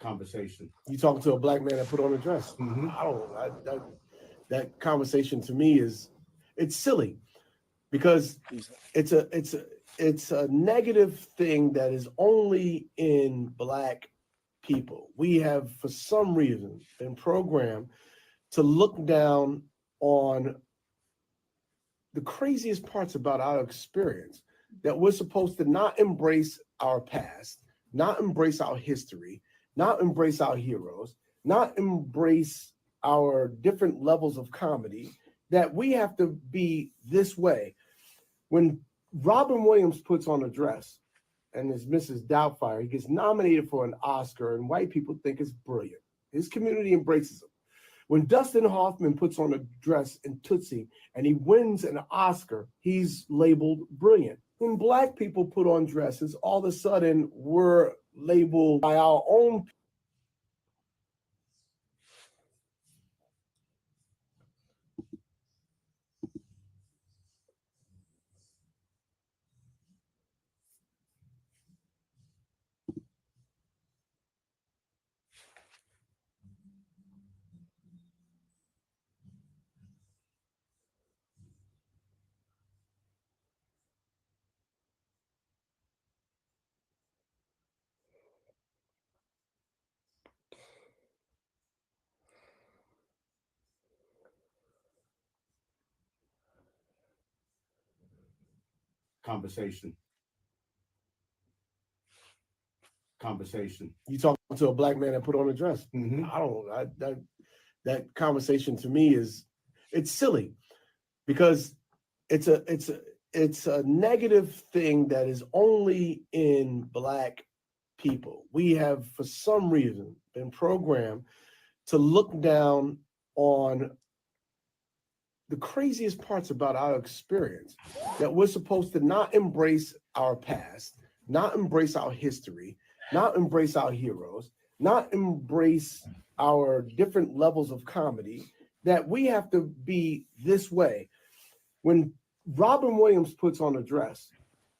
conversation. You talking to a black man that put on a dress. Mm-hmm. I don't. That conversation to me it's silly because it's a negative thing that is only in black people. We have, for some reason, been programmed to look down on the craziest parts about our experience, that we're supposed to not embrace our past, not embrace our history, not embrace our heroes, not embrace our different levels of comedy, that we have to be this way. When Robin Williams puts on a dress and is Mrs. Doubtfire, he gets nominated for an Oscar, and white people think it's brilliant. His community embraces him. When Dustin Hoffman puts on a dress in Tootsie and he wins an Oscar, he's labeled brilliant. When black people put on dresses, all of a sudden we're labeled by our own. Conversation. You talking to a black man that put on a dress. Mm-hmm. I don't. That conversation to me it's silly because it's a negative thing that is only in black people. We have, for some reason, been programmed to look down on the craziest parts about our experience, that we're supposed to not embrace our past, not embrace our history, not embrace our heroes, not embrace our different levels of comedy, that we have to be this way. When Robin Williams puts on a dress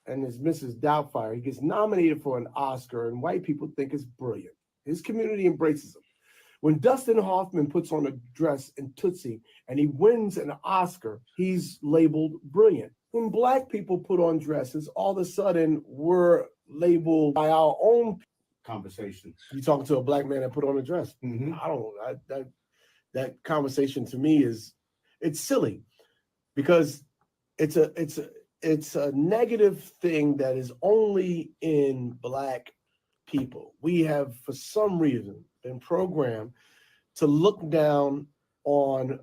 and is Mrs. Doubtfire, he gets nominated for an Oscar, and white people think it's brilliant. His community embraces him. When Dustin Hoffman puts on a dress in Tootsie and he wins an Oscar, he's labeled brilliant. When black people put on dresses, all of a sudden we're labeled by our own. Conversation. You talking to a black man that put on a dress. Mm-hmm. I don't. That conversation to me it's silly because it's a negative thing that is only in black people. We have, for some reason, been programmed to look down on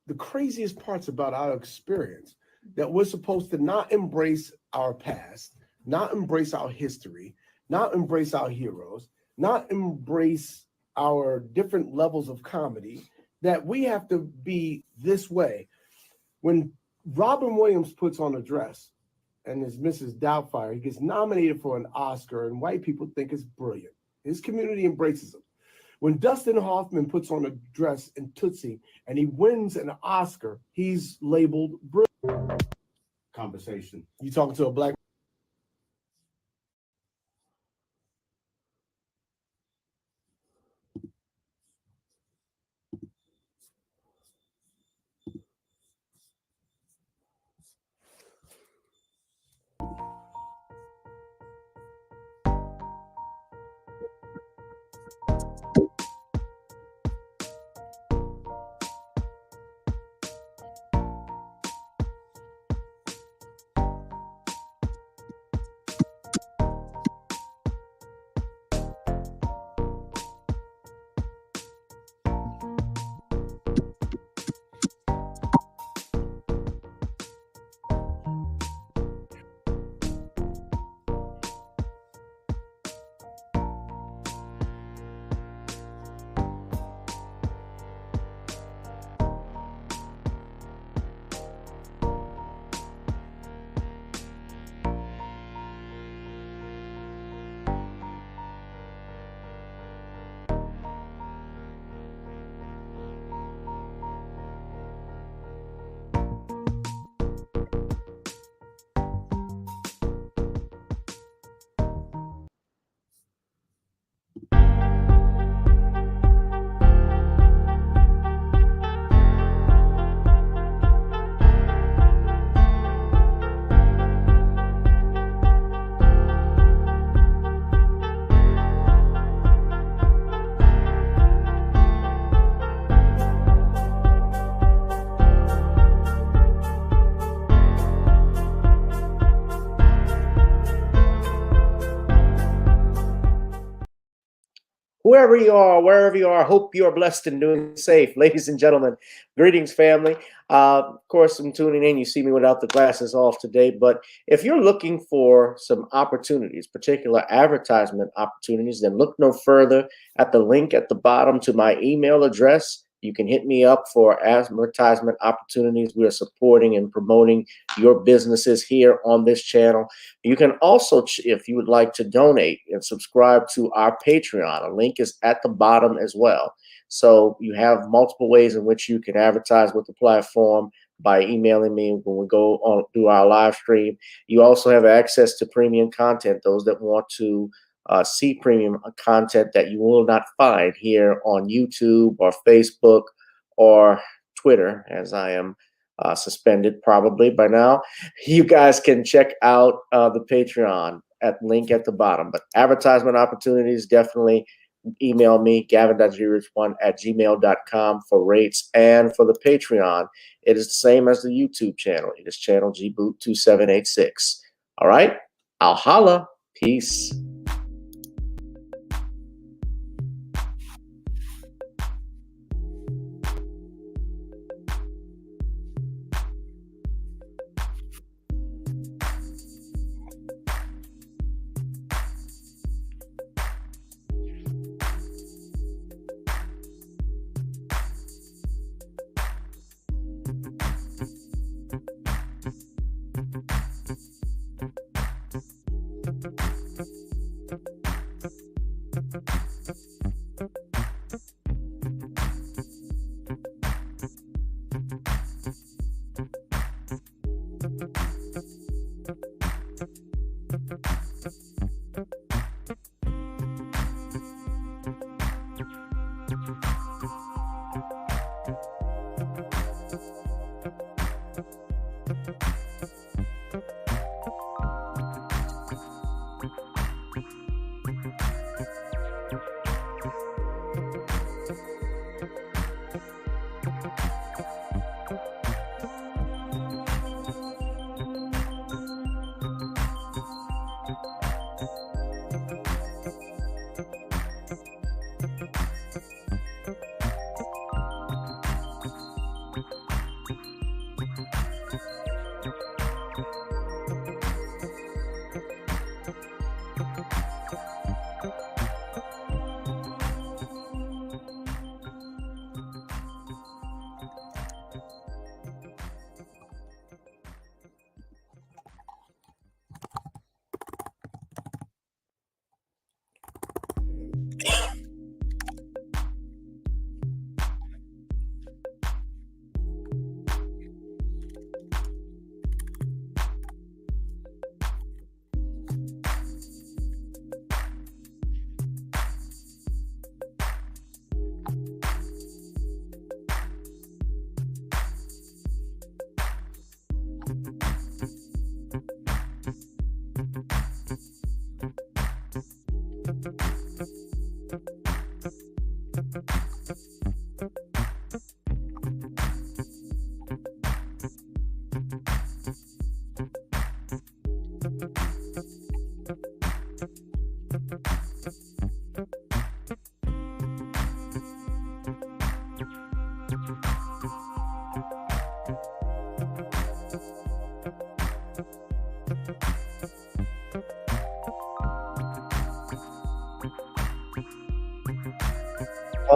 the craziest parts about our experience, that we're supposed to not embrace our past, not embrace our history, not embrace our heroes, not embrace our different levels of comedy, that we have to be this way. When Robin Williams puts on a dress and is Mrs. Doubtfire, he gets nominated for an Oscar, and white people think it's brilliant. His community embraces him. When Dustin Hoffman puts on a dress in Tootsie and he wins an Oscar, he's labeled brilliant. Conversation. You talking to a black. whoever you are, wherever you are, hope you are blessed and doing safe. Ladies and gentlemen, greetings, family. Of course, I'm tuning in. You see me without the glasses off today. But if you're looking for some opportunities, particular advertisement opportunities, then look no further at the link at the bottom to my email address. You can hit me up for advertisement opportunities. We are supporting and promoting your businesses here on this channel. You can also, if you would like to donate and subscribe to our Patreon, a link is at the bottom as well. So you have multiple ways in which you can advertise with the platform by emailing me when we go on do our live stream. You also have access to premium content, those that want to see premium content that you will not find here on YouTube or Facebook or Twitter, as I am suspended probably by now. You guys can check out the Patreon at link at the bottom. But advertisement opportunities, definitely email me, gavin.grich1@gmail.com for rates. And for the Patreon, it is the same as the YouTube channel. It is channel gboot2786. All right, I'll holla. Peace.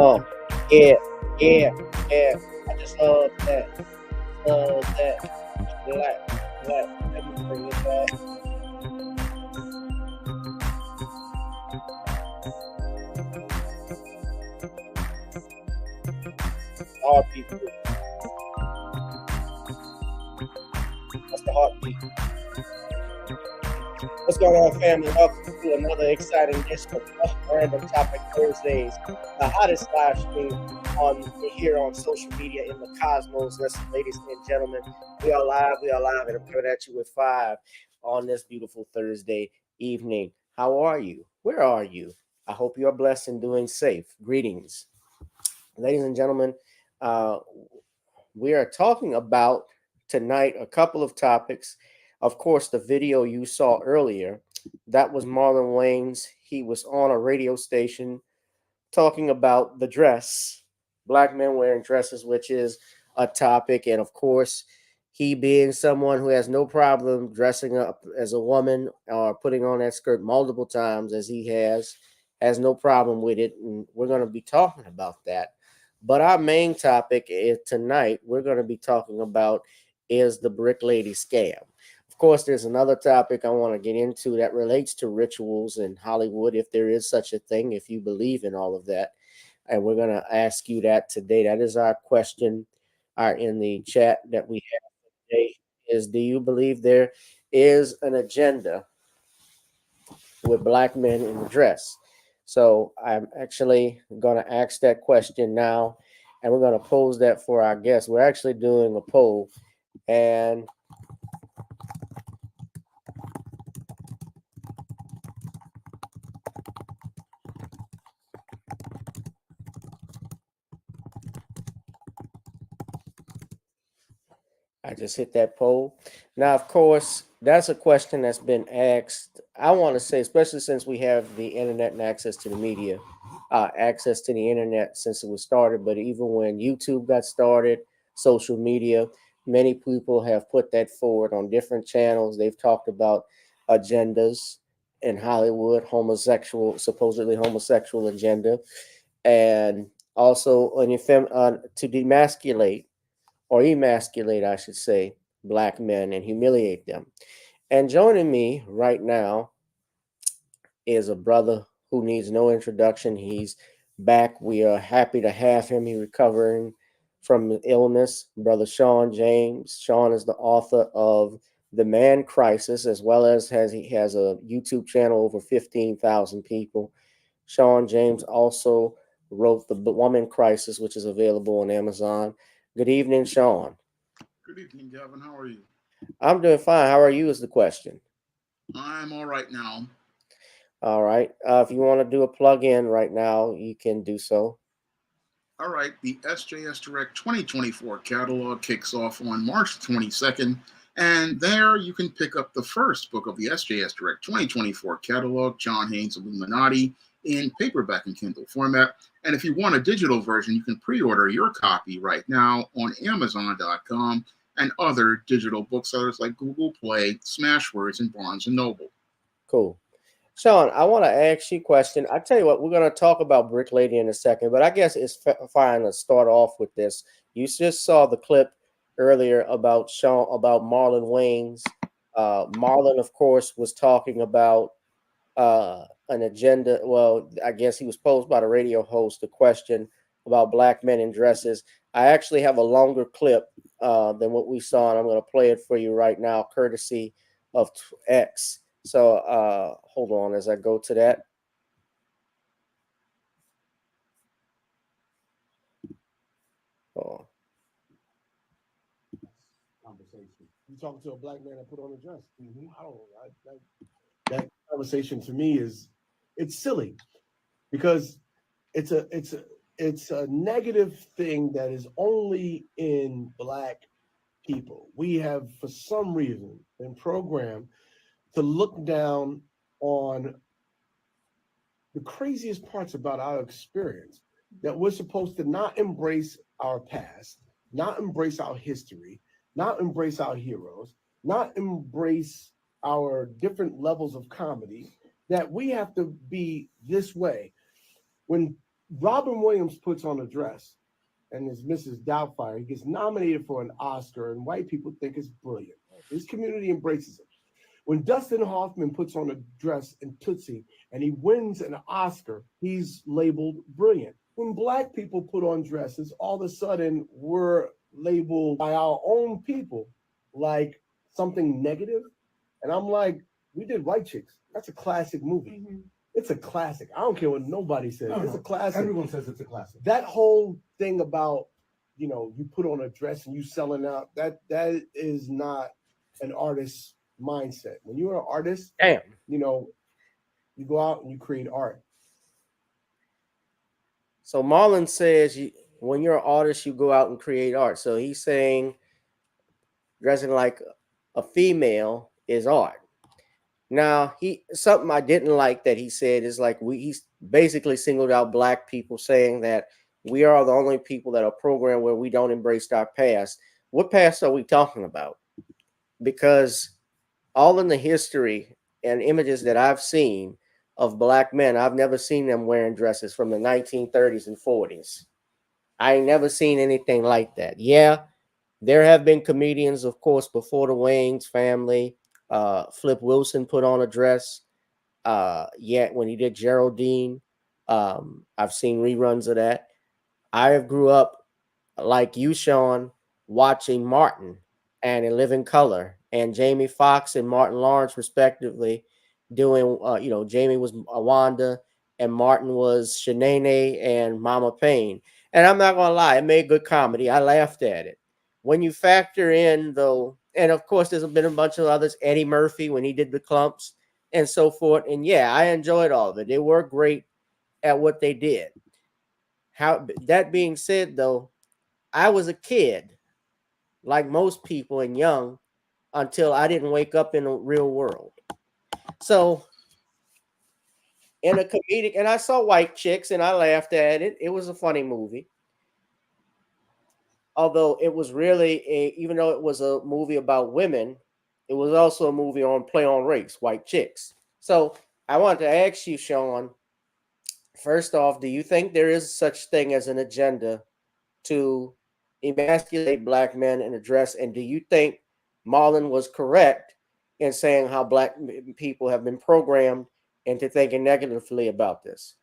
Oh, yeah, yeah, yeah. I just love that. Love that. Black. Let me bring it back. Heartbeat. That's the heartbeat. What's going on, family? Welcome to another exciting edition of Random Topic Thursdays, the hottest live stream here on social media in the cosmos. Listen, ladies and gentlemen, we are live, and I'm coming at you with 5 on this beautiful Thursday evening. How are you? Where are you? I hope you are blessed and doing safe. Greetings. Ladies and gentlemen, we are talking about tonight a couple of topics. Of course, the video you saw earlier, that was Marlon Wayans. He was on a radio station talking about the dress, black men wearing dresses, which is a topic. And of course, he being someone who has no problem dressing up as a woman or putting on that skirt multiple times as he has no problem with it. And we're going to be talking about that. But our main topic is tonight, we're going to be talking about is the Brick Lady scam. Of course, there's another topic I want to get into that relates to rituals in Hollywood, if there is such a thing, if you believe in all of that. And we're going to ask you that today. That is our question in the chat that we have today is, do you believe there is an agenda with black men in the dress? So I'm actually going to ask that question now, and we're going to pose that for our guests. We're actually doing a poll, and I just hit that poll. Now, of course, that's a question that's been asked. I want to say, especially since we have the internet and access to the media, access to the internet since it was started. But even when YouTube got started, social media, many people have put that forward on different channels. They've talked about agendas in Hollywood, supposedly homosexual agenda, and also to demasculate or emasculate, I should say, black men and humiliate them. And joining me right now is a brother who needs no introduction. He's back. We are happy to have him. He's recovering from illness. Brother Sean James. Sean is the author of The Man Crisis, as well as he has a YouTube channel over 15,000 people. Sean James also wrote The Woman Crisis, which is available on Amazon. Good evening, Sean. Good evening, Gavin. How are you? I'm doing fine. How are you is the question. I'm all right now. All right. If you want to do a plug-in right now, you can do so. All right. The SJS Direct 2024 catalog kicks off on March 22nd. And there you can pick up the first book of the SJS Direct 2024 catalog, John Haynes Illuminati, in paperback and Kindle format. And if you want a digital version, you can pre-order your copy right now on Amazon.com and other digital booksellers like Google Play, Smashwords, and Barnes & Noble. Cool. Sean, I want to ask you a question. I tell you what, we're going to talk about Brick Lady in a second, but I guess it's fine to start off with this. You just saw the clip earlier about Marlon Wayans. Marlon, of course, was talking about an agenda. Well, I guess he was posed by the radio host a question about black men in dresses. I actually have a longer clip than what we saw, and I'm going to play it for you right now, courtesy of X. So hold on as I go to that. Oh. Conversation. You talking to a black man that put on a dress? I don't know. That conversation to me it's silly because it's a negative thing that is only in black people. We have, for some reason, been programmed to look down on the craziest parts about our experience, that we're supposed to not embrace our past, not embrace our history, not embrace our heroes, not embrace our different levels of comedy, that we have to be this way. When Robin Williams puts on a dress and is Mrs. Doubtfire, he gets nominated for an Oscar, and white people think it's brilliant. His community embraces him. When Dustin Hoffman puts on a dress in Tootsie and he wins an Oscar, he's labeled brilliant. When black people put on dresses, all of a sudden we're labeled by our own people like something negative. And I'm like, we did White Chicks. That's a classic movie. Mm-hmm. It's a classic. I don't care what nobody says. It's a classic. Everyone says it's a classic. That whole thing about, you put on a dress and you selling out, that is not an artist's mindset. When you're an artist, you go out and you create art. So Marlon says when you're an artist, you go out and create art. So he's saying dressing like a female is art. Now, something I didn't like that he said is like he's basically singled out black people, saying that we are the only people that are programmed where we don't embrace our past. What past are we talking about? Because all in the history and images that I've seen of black men, I've never seen them wearing dresses from the 1930s and 40s. I ain't never seen anything like that. Yeah, there have been comedians, of course, before the Wayans family. Flip Wilson put on a dress. Yeah, when he did Geraldine, I've seen reruns of that. I have grew up like you, Sean, watching Martin and In Living Color and Jamie Foxx and Martin Lawrence, respectively, doing, Jamie was Wanda and Martin was Shanae and Mama Payne. And I'm not going to lie, it made good comedy. I laughed at it. When you factor in, though, and of course, there's been a bunch of others, Eddie Murphy when he did the Clumps and so forth. And yeah, I enjoyed all of it. They were great at what they did. How that being said, though, I was a kid, like most people and young, until I didn't wake up in the real world. So in a comedic, and I saw White Chicks and I laughed at it. It was a funny movie. Although it was really even though it was a movie about women, it was also a movie on play on race, White Chicks. So I wanted to ask you, Sean, first off, do you think there is such thing as an agenda to emasculate black men in a dress? And do you think Marlon was correct in saying how black people have been programmed into thinking negatively about this?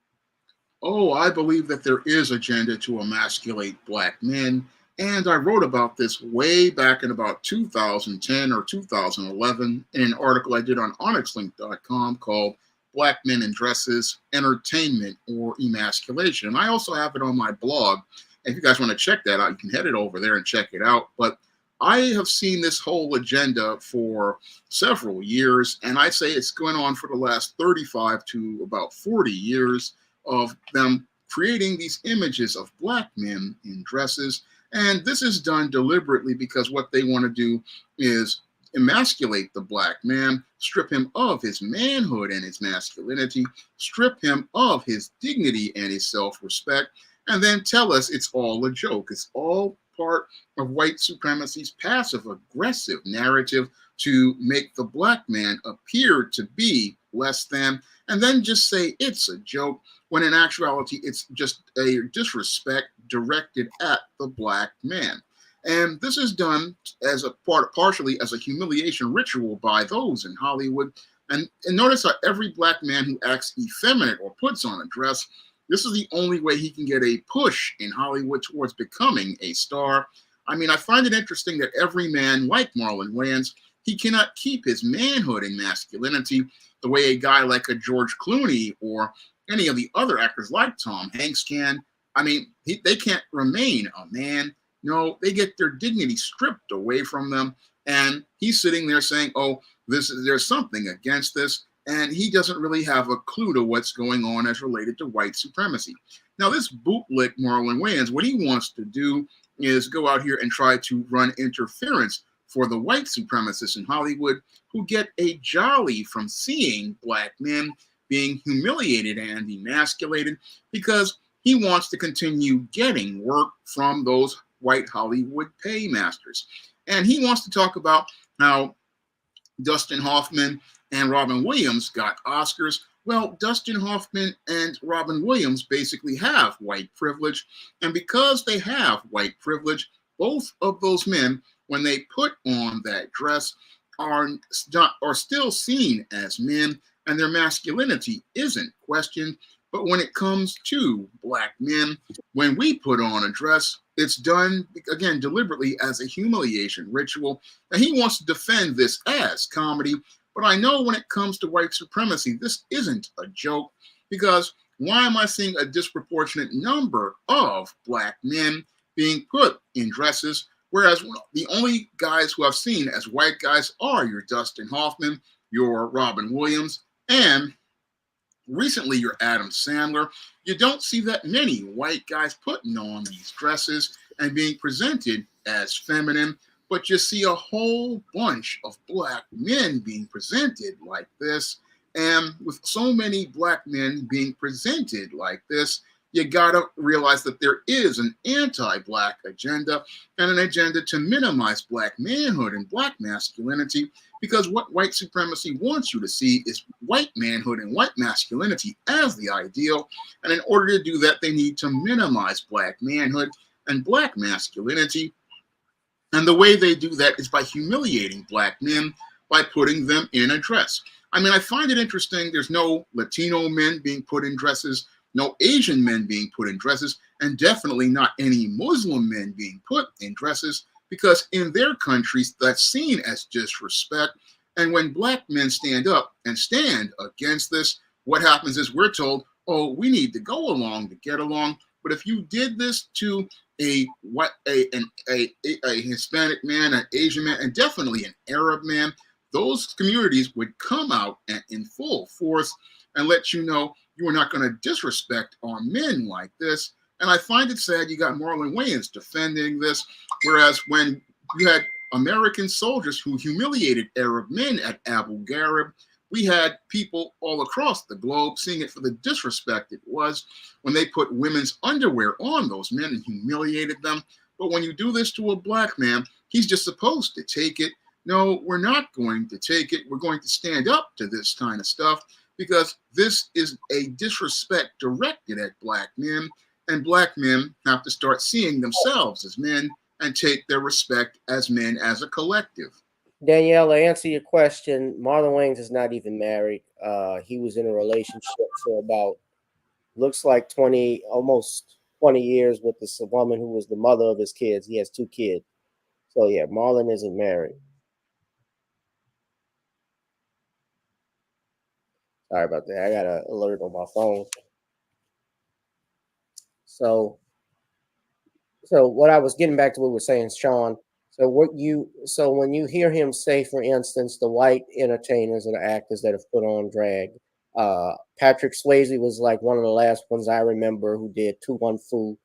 Oh, I believe that there is agenda to emasculate black men. And I wrote about this way back in about 2010 or 2011 in an article I did on onyxlink.com called Black Men in Dresses, Entertainment or Emasculation. And I also have it on my blog. If you guys want to check that out, you can head it over there and check it out. But I have seen this whole agenda for several years, and I say it's going on for the last 35 to about 40 years of them creating these images of black men in dresses. And this is done deliberately because what they want to do is emasculate the black man, strip him of his manhood and his masculinity, strip him of his dignity and his self-respect, and then tell us it's all a joke. It's all part of white supremacy's passive-aggressive narrative to make the black man appear to be less than, and then just say it's a joke, when in actuality it's just a disrespect directed at the black man. And this is done as a partially as a humiliation ritual by those in Hollywood. And notice how every black man who acts effeminate or puts on a dress, this is the only way he can get a push in Hollywood towards becoming a star. I mean, I find it interesting that every man like Marlon Wayans, he cannot keep his manhood and masculinity the way a guy like a George Clooney or any of the other actors like Tom Hanks can. I mean, they can't remain a man. No, they get their dignity stripped away from them. And he's sitting there saying, oh, there's something against this. And he doesn't really have a clue to what's going on as related to white supremacy. Now, this bootlick Marlon Wayans, what he wants to do is go out here and try to run interference for the white supremacists in Hollywood who get a jolly from seeing black men being humiliated and emasculated, because he wants to continue getting work from those white Hollywood paymasters. And he wants to talk about how Dustin Hoffman and Robin Williams got Oscars. Well, Dustin Hoffman and Robin Williams basically have white privilege. And because they have white privilege, both of those men, when they put on that dress, are still seen as men, and their masculinity isn't questioned. But when it comes to black men, when we put on a dress, it's done, again, deliberately as a humiliation ritual. And he wants to defend this as comedy. But I know when it comes to white supremacy, this isn't a joke, because why am I seeing a disproportionate number of black men being put in dresses, whereas the only guys who I've seen as white guys are your Dustin Hoffman, your Robin Williams, and recently your Adam Sandler. You don't see that many white guys putting on these dresses and being presented as feminine. but you see a whole bunch of black men being presented like this. And with so many black men being presented like this, you gotta realize that there is an anti-black agenda and an agenda to minimize black manhood and black masculinity, because what white supremacy wants you to see is white manhood and white masculinity as the ideal. And in order to do that, they need to minimize black manhood and black masculinity. And the way they do that is by humiliating black men, by putting them in a dress. I mean, I find it interesting. There's no Latino men being put in dresses, no Asian men being put in dresses, and definitely not any Muslim men being put in dresses, because in their countries, that's seen as disrespect. And when black men stand up and stand against this, what happens is we're told, oh, we need to go along to get along. But if you did this to a Hispanic man, an Asian man, and definitely an Arab man, those communities would come out in full force and let you know you are not going to disrespect our men like this. And I find it sad you got Marlon Wayans defending this, whereas when you had American soldiers who humiliated Arab men at Abu Ghraib, we had people all across the globe seeing it for the disrespect it was when they put women's underwear on those men and humiliated them. But when you do this to a black man, he's just supposed to take it. No, we're not going to take it. We're going to stand up to this kind of stuff, because this is a disrespect directed at black men, and black men have to start seeing themselves as men and take their respect as men as a collective. Danielle, to answer your question, Marlon Wayans is not even married. He was in a relationship for about, looks like 20, almost 20 years with this woman who was the mother of his kids. He has 2 kids. So yeah, Marlon isn't married. Sorry about that. I got an alert on my phone. So what I was getting back to what we were saying, Sean. So when you hear him say, for instance, the white entertainers and actors that have put on drag, Patrick Swayze was like one of the last ones I remember who did 2-1 Fu.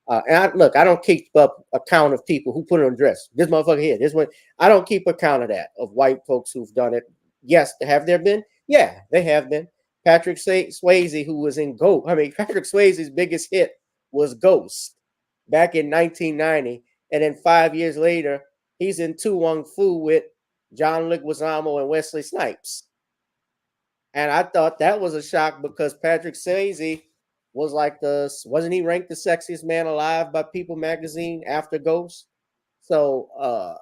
And I don't keep up account of people who put on dress. This motherfucker here, this one. I don't keep account of that, of white folks who've done it. Yes, have there been? Yeah, they have been. Patrick Swayze, who was in Ghost. I mean, Patrick Swayze's biggest hit was Ghost back in 1990. And then 5 years later, he's in 2-1 Fu with John Leguizamo and Wesley Snipes. And I thought that was a shock, because Patrick Swayze was like wasn't he ranked the sexiest man alive by People magazine after Ghost? So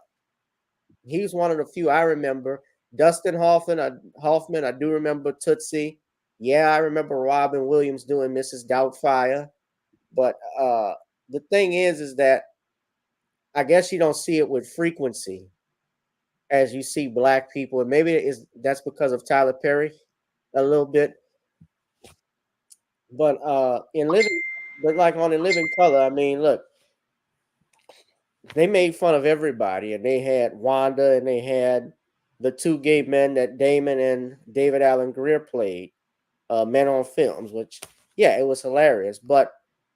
he was one of the few I remember. Dustin Hoffman, I do remember Tootsie. Yeah, I remember Robin Williams doing Mrs. Doubtfire. But the thing is that I guess you don't see it with frequency as you see black people. And maybe that's because of Tyler Perry a little bit. But like on In Living Color, I mean, look, they made fun of everybody, and they had Wanda, and they had the 2 gay men that Damon and David Allen Greer played, Men on Films, which, yeah, it was hilarious. But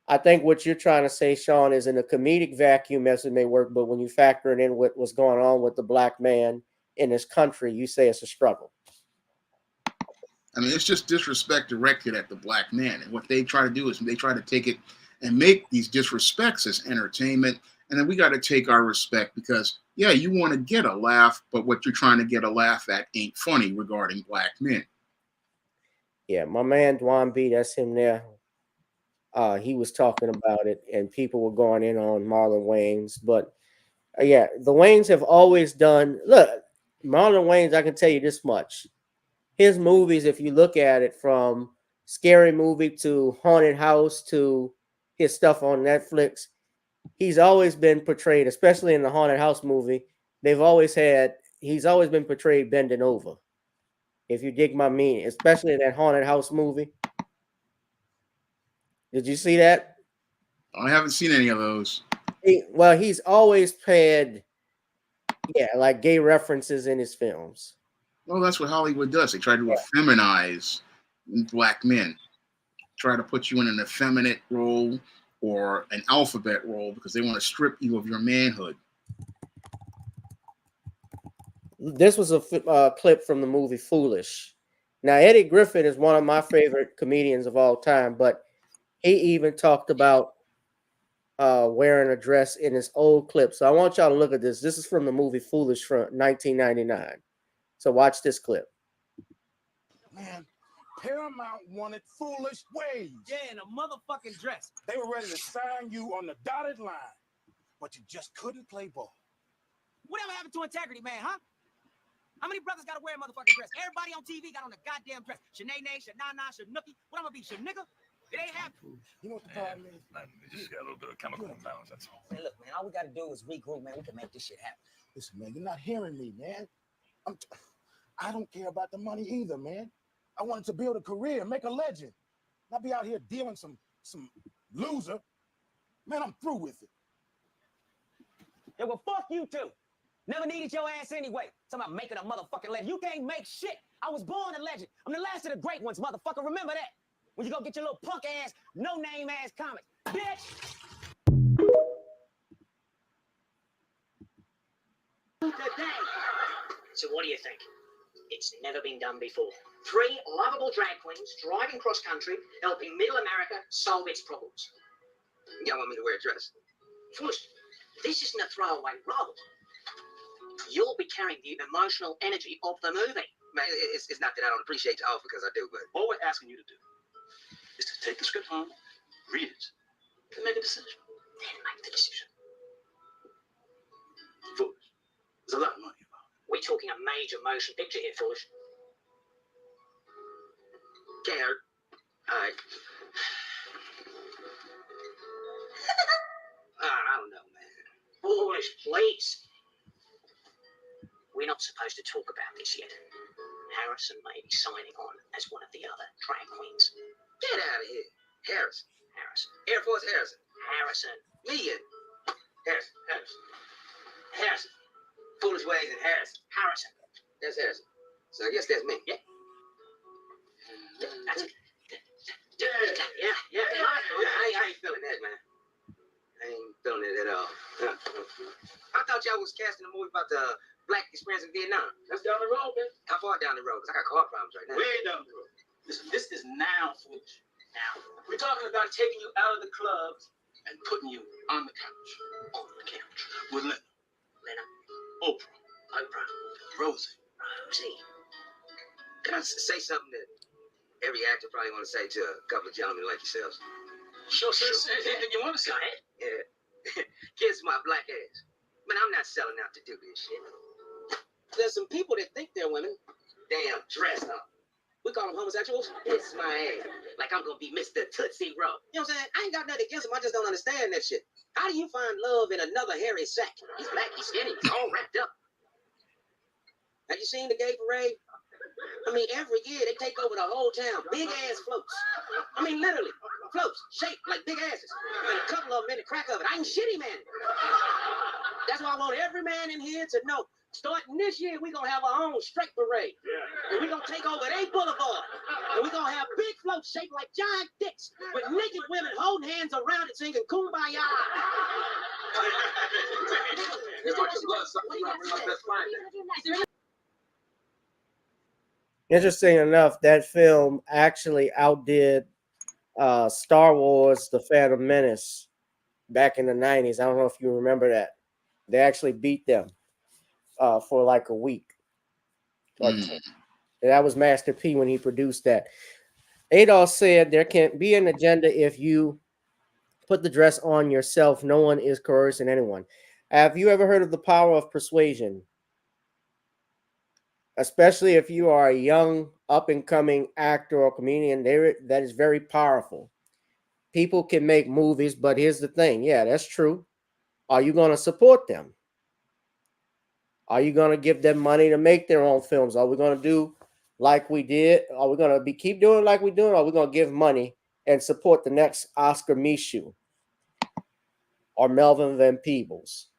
I think what you're trying to say, Sean, is in a comedic vacuum, as it may work, but when you factor it in what was going on with the black man in this country, you say it's a struggle. I mean, it's just disrespect directed at the black man. And what they try to do is they try to take it and make these disrespects as entertainment. And then we got to take our respect, because, yeah, you want to get a laugh, but what you're trying to get a laugh at ain't funny regarding black men. Yeah, my man Dwan B, that's him there. He was talking about it, and people were going in on Marlon Wayans. But yeah, the Wayans have always done. Look, Marlon Wayans, I can tell you this much. His movies, if you look at it, from Scary Movie to Haunted House to his stuff on Netflix, he's always been portrayed, especially in the Haunted House movie, he's always been portrayed bending over. If you dig my meaning, especially in that Haunted House movie. Did you see that? I haven't seen any of those. He's always had, like gay references in his films. Well, that's what Hollywood does. They try to feminize black men, try to put you in an effeminate role or an alphabet role, because they want to strip you of your manhood. This was a clip from the movie Foolish. Now, Eddie Griffin is one of my favorite comedians of all time, but he even talked about wearing a dress in his old clip. So I want y'all to look at this. This is from the movie Foolish from 1999. So watch this clip. Man, Paramount wanted Foolish Ways. Yeah, in a motherfucking dress. They were ready to sign you on the dotted line, but you just couldn't play ball. Whatever happened to integrity, man, huh? How many brothers got to wear a motherfucking dress? Everybody on TV got on a goddamn dress. Shanae, Shanana, Shanuki. What I'm gonna be, Shanika? It ain't happening. You know what the problem is? We just got a little bit of chemical imbalance, that's all. Hey, look, man, all we gotta do is regroup, man. We can make this shit happen. Listen, man, you're not hearing me, man. I don't care about the money either, man. I wanted to build a career, make a legend. Not be out here dealing some loser. Man, I'm through with it. Yeah, well, fuck you too. Never needed your ass anyway. Talking about making a motherfucking legend. You can't make shit. I was born a legend. I'm the last of the great ones, motherfucker. Remember that. When you go get your little punk ass, no name ass comics. Bitch! Today. So what do you think? It's never been done before. 3 lovable drag queens driving cross country, helping middle America solve its problems. Y'all want me to wear a dress? Foolish. This isn't a throwaway role. You'll be carrying the emotional energy of the movie. Man, it's not that I don't appreciate y'all because I do, but all we're asking you to do is to take the script home, read it, and make a decision. Then make the decision. Foolish. There's a lot of money involved. We're talking a major motion picture here, Foolish. Scared. All right. I don't know, man. Foolish, please. We're not supposed to talk about this yet. Harrison may be signing on as one of the other drag queens. Get out of here. Harrison. Air Force Harrison. Me and Harrison. Foolish Ways and Harrison. That's Harrison. So I guess that's me. Yeah. That's it. Yeah. I ain't feeling that, man. I ain't feeling it at all. I thought y'all was casting a movie about the Black experience in Vietnam. That's down the road, man. How far down the road? Because I got car problems right now. Way down the road. Listen, this is now, Foolish. Now. We're talking about taking you out of the clubs and putting you on the couch. On the couch. With Lena. Oprah. Rosie. Can I say something that every actor probably want to say to a couple of gentlemen like yourselves? Sure. Anything you want to say? Go ahead. Yeah. Kiss my black ass. Man, I'm not selling out to do this shit. There's some people that think they're women. Damn, dressed up. We call them homosexuals. Kiss my ass. Like I'm going to be Mr. Tootsie Roll. You know what I'm saying? I ain't got nothing against them. I just don't understand that shit. How do you find love in another hairy sack? He's black, he's skinny, he's all wrapped up. Have you seen the gay parade? I mean, every year they take over the whole town. Big ass floats. I mean, literally. Floats shaped like big asses. And a couple of them in the crack of it. I ain't shitty, man. That's why I want every man in here to know. Starting this year, we're going to have our own straight parade. Yeah. And we're going to take over 8 Boulevard. And we're going to have big floats shaped like giant dicks with naked women holding hands around it singing Kumbaya. Interesting enough, that film actually outdid Star Wars: The Phantom Menace back in the 90s. I don't know if you remember that. They actually beat them for like a week. That was Master P when he produced that. Adolf said there can't be an agenda if you put the dress on yourself. No one is coercing anyone. Have you ever heard of the power of persuasion? Especially if you are a young, up-and-coming actor or comedian, that is very powerful. People can make movies, but here's the thing. Yeah, that's true. Are you going to support them? Are you going to give them money to make their own films? Are we going to do like we did? Are we going to keep doing like we're doing? Or are we going to give money and support the next Oscar Micheaux or Melvin Van Peebles?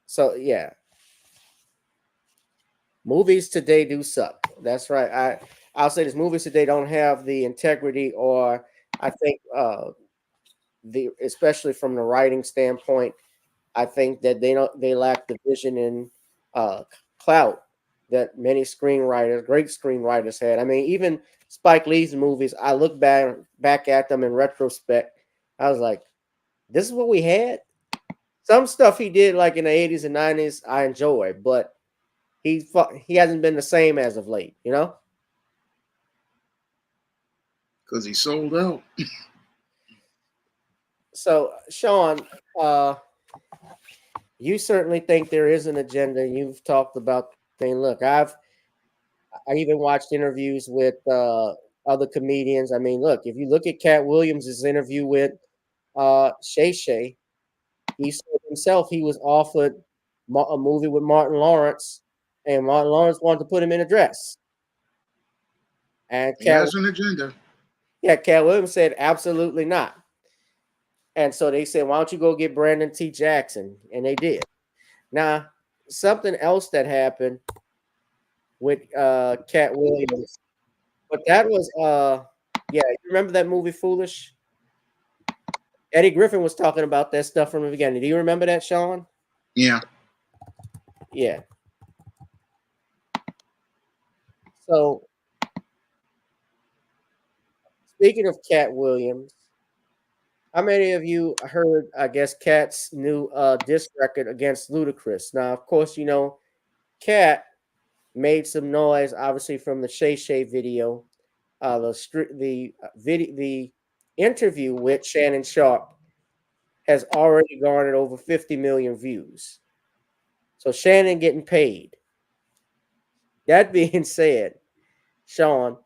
So, yeah. Movies today do suck. That's right. I'll say this: movies today don't have the integrity, or I think especially from the writing standpoint, I think that they lack the vision and clout that many screenwriters, great screenwriters had. I mean, even Spike Lee's movies, I look back at them in retrospect. I was like, this is what we had. Some stuff he did like in the 80s and 90s, I enjoy, but he hasn't been the same as of late, you know? Because he sold out. So, Sean, you certainly think there is an agenda. You've talked about thing. Look, I even watched interviews with other comedians. I mean, look, if you look at Katt Williams' interview with Shay Shay, he said himself he was offered a movie with Martin Lawrence, and Martin Lawrence wanted to put him in a dress. And He has an agenda. Yeah, Katt Williams said absolutely not. And so they said, why don't you go get Brandon T. Jackson? And they did. Now, something else that happened with Katt Williams, but that was you remember that movie Foolish? Eddie Griffin was talking about that stuff from the beginning. Do you remember that, Sean? Yeah. Yeah. So, speaking of Katt Williams, how many of you heard, I guess, Katt's new diss record against Ludacris? Now, of course, you know, Katt made some noise, obviously, from the Shay Shay video. The interview with Shannon Sharpe has already garnered over 50 million views. So Shannon getting paid. That being said, Sean,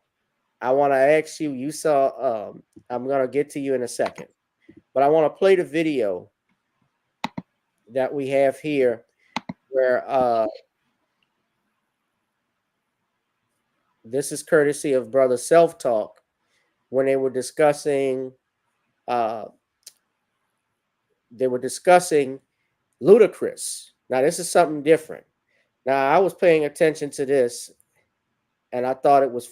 I want to ask you, you saw, I'm going to get to you in a second, but I want to play the video that we have here where this is courtesy of Brother Self Talk when they were discussing Ludacris. Now, this is something different. Now, I was paying attention to this, and I thought it was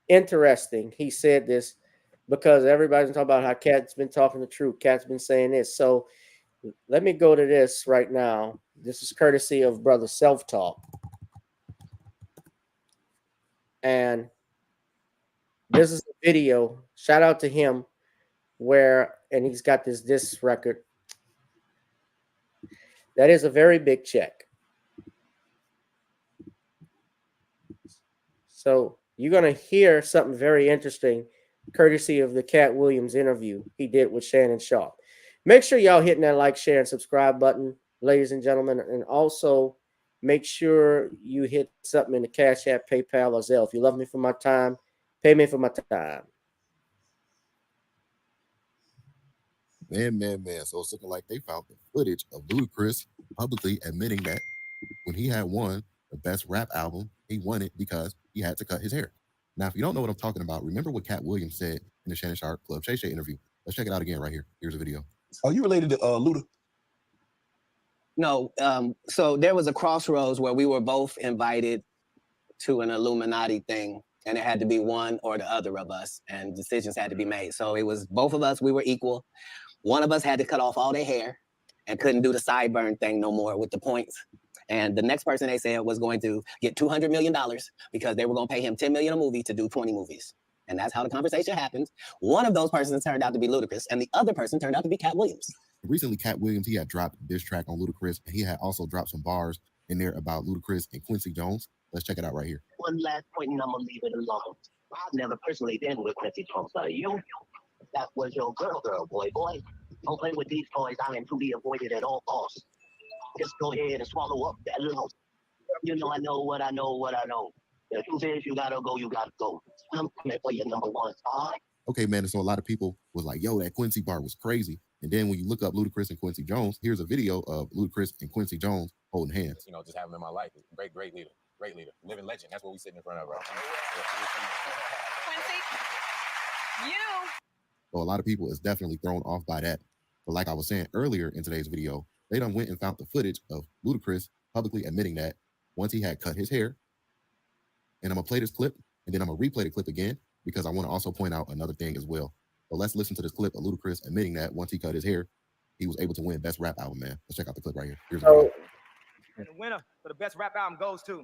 interesting. He said this because everybody's talking about how Katt's been talking the truth. Katt's been saying this. So let me go to this right now. This is courtesy of Brother Self Talk. And this is a video. Shout out to him and he's got this record. That is a very big check. So you're going to hear something very interesting, courtesy of the Katt Williams interview he did with Shannon Sharpe. Make sure y'all hitting that like, share, and subscribe button, ladies and gentlemen, and also make sure you hit something in the Cash App, PayPal, or Zelle. If you love me for my time, pay me for my time. Man. So it's looking like they found the footage of Ludacris publicly admitting that when he had won the best rap album, he won it because he had to cut his hair. Now, if you don't know what I'm talking about, remember what Katt Williams said in the Shannon Sharpe Club Shay Shay interview. Let's check it out again right here. Here's a video. Are you related to Luda? No, so there was a crossroads where we were both invited to an Illuminati thing, and it had to be one or the other of us, and decisions had to be made. So it was both of us, we were equal. One of us had to cut off all their hair and couldn't do the sideburn thing no more with the points. And the next person they said was going to get $200 million because they were going to pay him $10 million a movie to do 20 movies. And that's how the conversation happened. One of those persons turned out to be Ludacris, and the other person turned out to be Katt Williams. Recently, Katt Williams, he had dropped a diss track on Ludacris, and he had also dropped some bars in there about Ludacris and Quincy Jones. Let's check it out right here. One last point, and I'm gonna leave it alone. I've never personally been with Quincy Jones, but you, that was your girl, boy. Don't play with these toys. I am to be avoided at all costs. Just go ahead and swallow up that little. You know, I know what I know. The truth is, you gotta go. I'm coming for your number one spot. Okay, man, so a lot of people was like, yo, that Quincy bar was crazy. And then when you look up Ludacris and Quincy Jones, here's a video of Ludacris and Quincy Jones holding hands. You know, just have him in my life. Great leader. Great leader. Living legend. That's what we sitting in front of right now. Quincy, you. So a lot of people is definitely thrown off by that. But like I was saying earlier in today's video, they done went and found the footage of Ludacris publicly admitting that once he had cut his hair. And I'm going to play this clip, and then I'm going to replay the clip again because I want to also point out another thing as well. So let's listen to this clip of Ludacris admitting that once he cut his hair, he was able to win Best Rap Album, man. Let's check out the clip right here. Here's the winner for the Best Rap Album goes to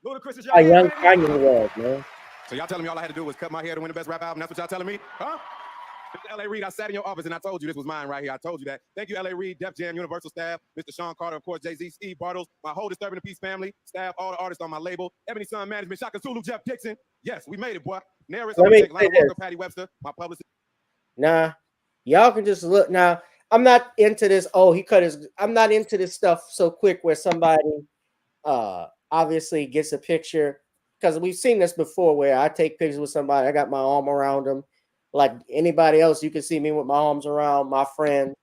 Ludacris is How your young man, baby. Kanye was, man. So y'all telling me all I had to do was cut my hair to win the best rap album? That's what y'all telling me? Huh? Mr. L.A. Reid, I sat in your office and I told you this was mine right here. I told you that. Thank you, L.A. Reid, Def Jam, Universal staff, Mr. Sean Carter, of course, Jay-Z, Steve Bartles, my whole Disturbing the Peace family, staff, all the artists on my label, Ebony Sun Management, Shaka Zulu, Jeff Dixon. Yes, we made it, boy. Naris, Let me Lana say Walker, this. Patty Webster, my publicist. Nah, y'all can just look. Now, I'm not into this. Oh, he cut his. I'm not into this stuff so quick where somebody obviously gets a picture, because we've seen this before where I take pictures with somebody. I got my arm around them. Like anybody else, you can see me with my arms around my friend.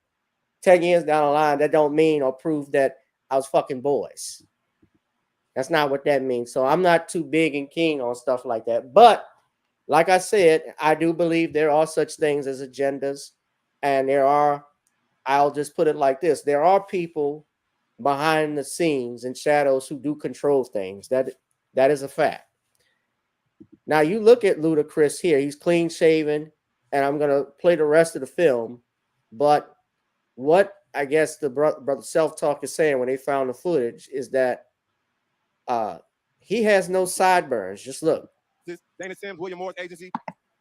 10 years down the line, that don't mean or prove that I was fucking boys. That's not what that means. So I'm not too big and keen on stuff like that. But like I said, I do believe there are such things as agendas. And there are, I'll just put it like this, there are people behind the scenes and shadows who do control things. That is a fact. Now you look at Ludacris here, he's clean shaven, and I'm gonna play the rest of the film. But what I guess the brother Self-Talk is saying when they found the footage is that he has no sideburns. Just look. Dana Sims, William Moore's agency,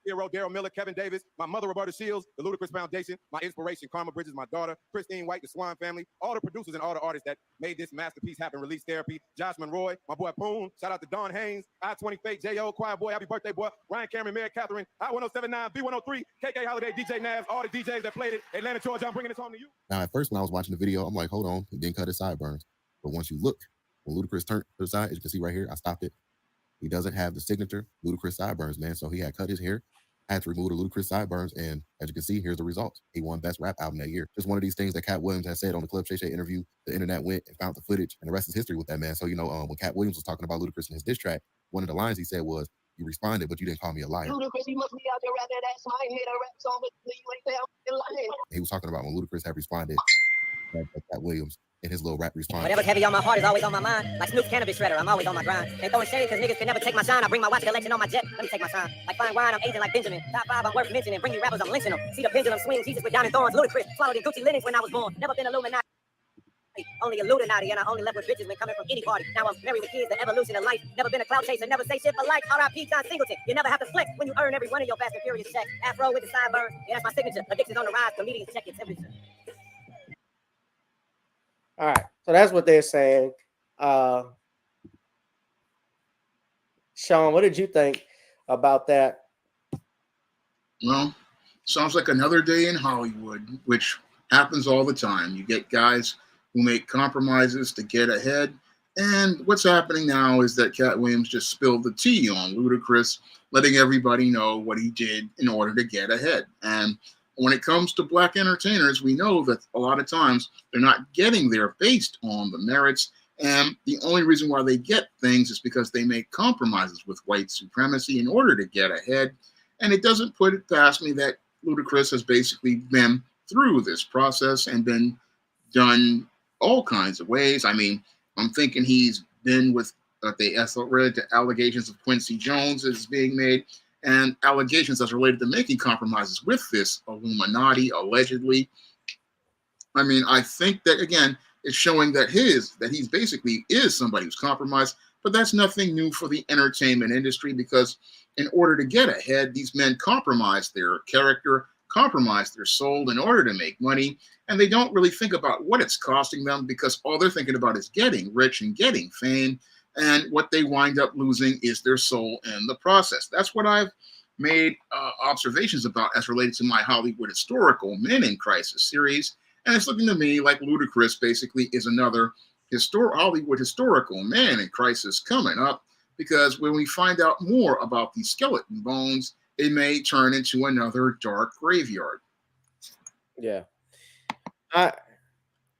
Hero, Daryl Miller, Kevin Davis, my mother, Roberta Shields, the Ludacris Foundation, my inspiration, Karma Bridges, my daughter, Christine White, the Swan family, all the producers and all the artists that made this masterpiece happen, Release Therapy, Josh Monroy, my boy Poon, shout out to Don Haynes, I-20 Fake, J.O., Choir Boy, Happy Birthday Boy, Ryan Cameron, Mary Catherine, I-1079, B103, KK Holiday, DJ Navs, all the DJs that played it, Atlanta, Georgia, I'm bringing this home to you. Now, at first, when I was watching the video, I'm like, hold on, he didn't cut his sideburns. But once you look, when Ludacris turned to the side, as you can see right here, I stopped it. He doesn't have the signature Ludacris sideburns, man. So he had cut his hair, had to remove the Ludacris sideburns, and as you can see, here's the result. He won Best Rap Album that year. Just one of these things that Katt Williams had said on the Club Shay Shay interview. The internet went and found the footage, and the rest is history with that, man. So, you know, when Katt Williams was talking about Ludacris in his diss track, one of the lines he said was, "You responded, but you didn't call me a liar." Ludacris, you must be out there rapping that smile, hit a rap song, but you ain't there in line. He was talking about when Ludacris had responded, Katt Williams in his little rap response. Whatever's heavy on my heart is always on my mind. Like Snoop Cannabis Shredder, I'm always on my grind. Ain't throwing shade cause niggas can never take my shine. I bring my watch collection on my jet. Let me take my time. Like fine wine, I'm aging like Benjamin. Top 5, I'm worth mentioning. Bring you rappers, I'm lynching them. See the pendulum swing, Jesus with diamond thorns. Ludacris, swallowed in Gucci linens when I was born. Never been Illuminati. Only Illuminati, and I only left with bitches when coming from any party. Now I'm married with kids, the evolution of life. Never been a cloud chaser, never say shit for life. R.I.P. John Singleton. You never have to flex when you earn every one of your Fast and Furious checks. Afro with the sideburns, yeah, that's my signature. Addiction's on the rise, comedians check your temperature. All right, so that's what they're saying. Sean, what did you think about that? Well, sounds like another day in Hollywood, which happens all the time. You get guys who make compromises to get ahead. And what's happening now is that Katt Williams just spilled the tea on Ludacris, letting everybody know what he did in order to get ahead. And when it comes to black entertainers, we know that a lot of times they're not getting there based on the merits. And the only reason why they get things is because they make compromises with white supremacy in order to get ahead. And it doesn't put it past me that Ludacris has basically been through this process and been done all kinds of ways. I mean, I'm thinking he's been with they read to allegations of Quincy Jones is being made, and allegations that's related to making compromises with this Illuminati, allegedly. I mean, I think that, again, it's showing that he's basically is somebody who's compromised, but that's nothing new for the entertainment industry, because in order to get ahead, these men compromise their character, compromise their soul in order to make money, and they don't really think about what it's costing them, because all they're thinking about is getting rich and getting fame, and what they wind up losing is their soul in the process. That's what I've made observations about as related to my Hollywood Historical Men in Crisis series, and it's looking to me like Ludacris basically is another Hollywood Historical Man in Crisis coming up, because when we find out more about these skeleton bones, it may turn into another dark graveyard. Yeah.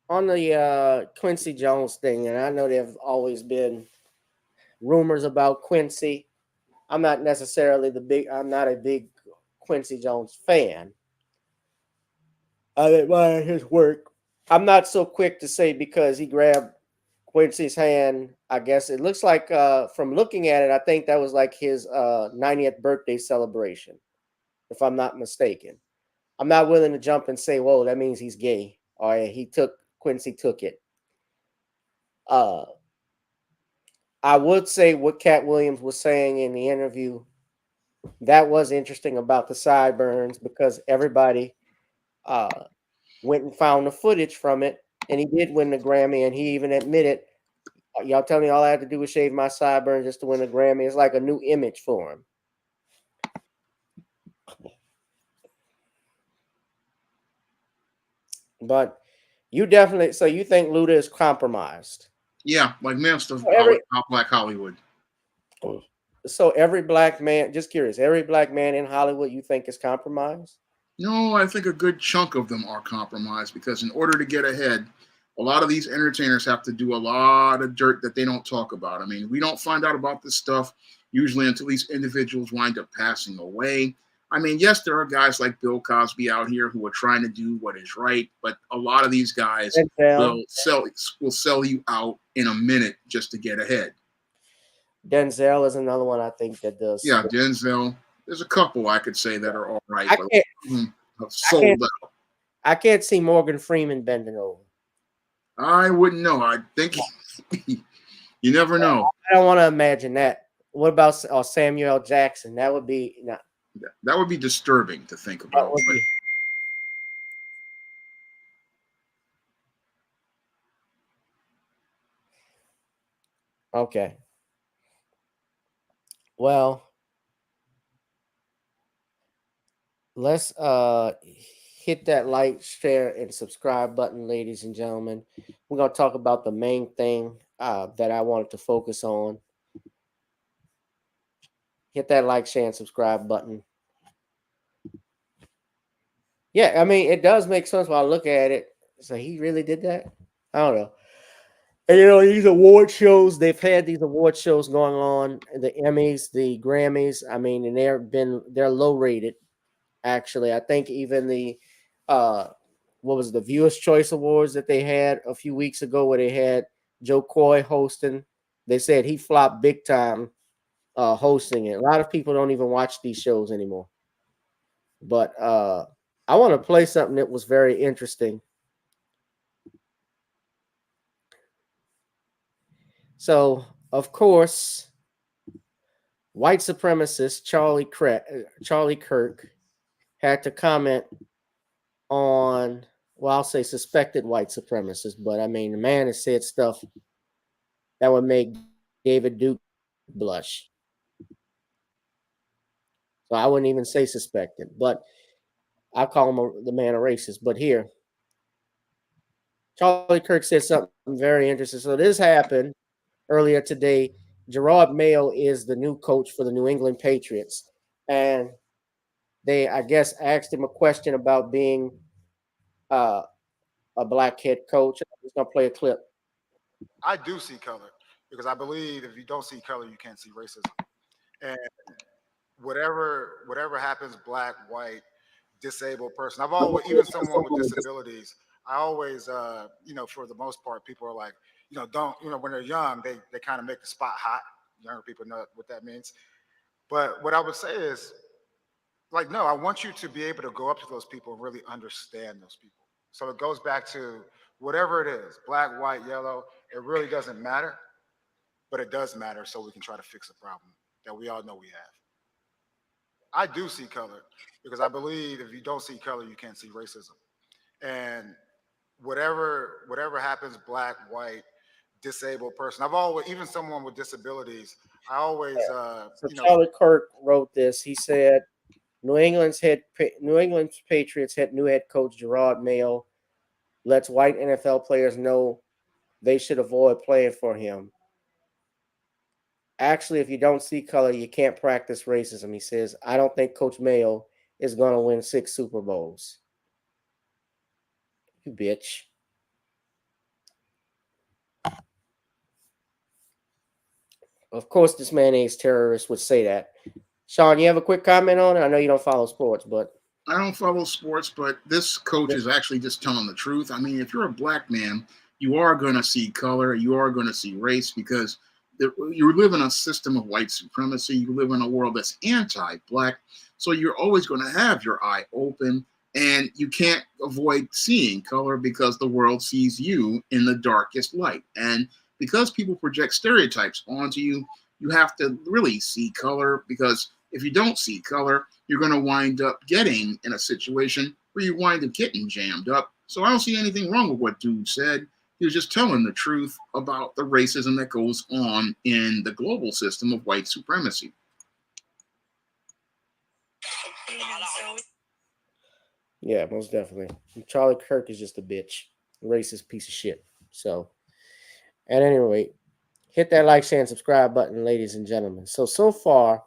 On the Quincy Jones thing, and I know there have always been rumors about Quincy. I'm not a big Quincy Jones fan. I admire his work. I'm not so quick to say because he grabbed Quincy's hand. I guess it looks like from looking at it, I think that was like his 90th birthday celebration, if I'm not mistaken. I'm not willing to jump and say, whoa, that means he's gay, or Quincy took it. I would say what Katt Williams was saying in the interview, that was interesting about the sideburns, because everybody went and found the footage from it, and he did win the Grammy, and he even admitted, y'all tell me all I had to do was shave my sideburns just to win a Grammy. It's like a new image for him. But you definitely, so you think Luda is compromised? Yeah, like most of Black Hollywood. So every black man, just curious, every black man in Hollywood you think is compromised? No, I think a good chunk of them are compromised, because in order to get ahead, a lot of these entertainers have to do a lot of dirt that they don't talk about. I mean, we don't find out about this stuff usually until these individuals wind up passing away. I mean, yes, there are guys like Bill Cosby out here who are trying to do what is right, but a lot of these guys will sell you out in a minute just to get ahead. Denzel is another one I think that does. Yeah, Denzel. There's a couple I could say that are all right. I can't see Morgan Freeman bending over. I wouldn't know. I think you never know. I don't want to imagine that. What about Samuel L. Jackson? That would be that would be disturbing to think about. Okay. Well, let's hit that like, share, and subscribe button, ladies and gentlemen. We're going to talk about the main thing that I wanted to focus on. Hit that like, share, and subscribe button. Yeah, I mean, it does make sense when I look at it. So he really did that? I don't know. And, you know, these award shows, they've had these award shows going on, the Emmys, the Grammys. I mean, and they're low rated. Actually, I think even the what was the Viewers' Choice Awards that they had a few weeks ago, where they had Joe Coy hosting, they said he flopped big time hosting it. A lot of people don't even watch these shows anymore. But I want to play something that was very interesting. So, of course, white supremacist Charlie Kirk had to comment on, well, I'll say suspected white supremacist, but I mean, the man has said stuff that would make David Duke blush. So I wouldn't even say suspected, but I call him the man a racist. But here, Charlie Kirk said something very interesting. So this happened earlier today. Gerard Mayo is the new coach for the New England Patriots. And they, I guess, asked him a question about being a black head coach. I'm just going to play a clip. I do see color, because I believe if you don't see color, you can't see racism. And whatever happens, black, white, disabled person, I've always, even someone with disabilities, I always, you know, for the most part, people are like, you know, don't, you know, when they're young, they kind of make the spot hot. Younger people know what that means. But what I would say is, like, no, I want you to be able to go up to those people and really understand those people. So it goes back to whatever it is, black, white, yellow, it really doesn't matter, but it does matter, so we can try to fix a problem that we all know we have. I do see color, because I believe if you don't see color, you can't see racism. And whatever happens, black, white, disabled person, I've always, even someone with disabilities, I always, so you know, Charlie Kirk wrote this. He said, New England's Patriots had new head coach Gerard Mayo lets white NFL players know they should avoid playing for him. Actually, if you don't see color, you can't practice racism. He says, I don't think Coach Mayo is going to win 6 Super Bowls. You bitch. Of course, this mayonnaise terrorist would say that. Sean, you have a quick comment on it? I know you don't follow sports, but I don't follow sports, but this coach is actually just telling the truth. I mean, if you're a black man, you are going to see color, you are going to see race, because you live in a system of white supremacy. You live in a world that's anti-black, so you're always going to have your eye open, and you can't avoid seeing color because the world sees you in the darkest light. And because people project stereotypes onto you, you have to really see color, because if you don't see color, you're going to wind up getting in a situation where you wind up getting jammed up. So I don't see anything wrong with what dude said. He was just telling the truth about the racism that goes on in the global system of white supremacy. Yeah, most definitely. Charlie Kirk is just a bitch, racist piece of shit. So, at any rate, hit that like, share, and subscribe button, ladies and gentlemen. So far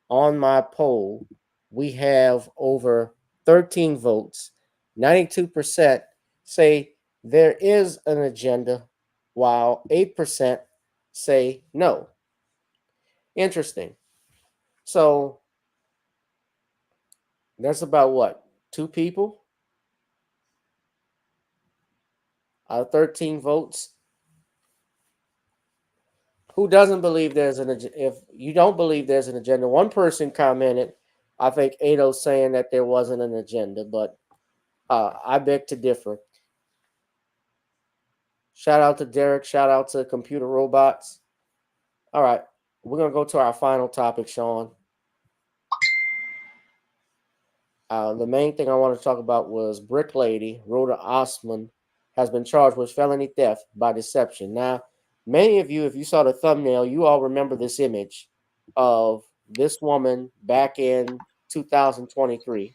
on my poll, we have over 13 votes. 92% say there is an agenda, while 8% say no. Interesting. So, that's about what? 2 people out of 13 votes. Who doesn't believe there's an agenda? If you don't believe there's an agenda, one person commented, I think Ado, saying that there wasn't an agenda, but I beg to differ. Shout out to Derek. Shout out to Computer Robots. All right, we're going to go to our final topic, Sean. The main thing I want to talk about was Brick Lady, Roda Osman, has been charged with felony theft by deception. Now, many of you, if you saw the thumbnail, you all remember this image of this woman back in 2023.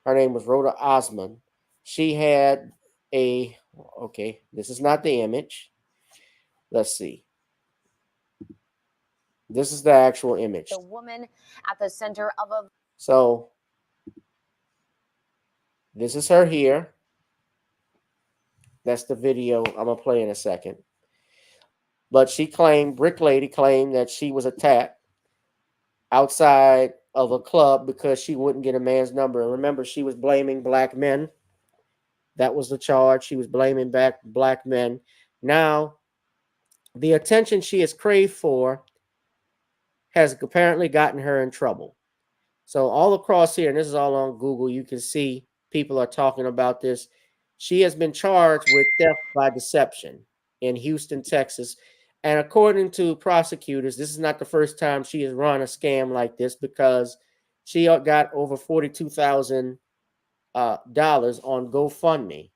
Her name was Roda Osman. She had okay, this is not the image. Let's see. This is the actual image. The woman at the center of a... So, this is her here. That's the video I'm going to play in a second. But she claimed, Brick Lady claimed that she was attacked outside of a club because she wouldn't get a man's number. And remember, she was blaming black men. That was the charge. She was blaming black men. Now, the attention she has craved for has apparently gotten her in trouble. So all across here, and this is all on Google, you can see people are talking about this. She has been charged with theft by deception in Houston, Texas. And according to prosecutors, this is not the first time she has run a scam like this, because she got over $42,000 on GoFundMe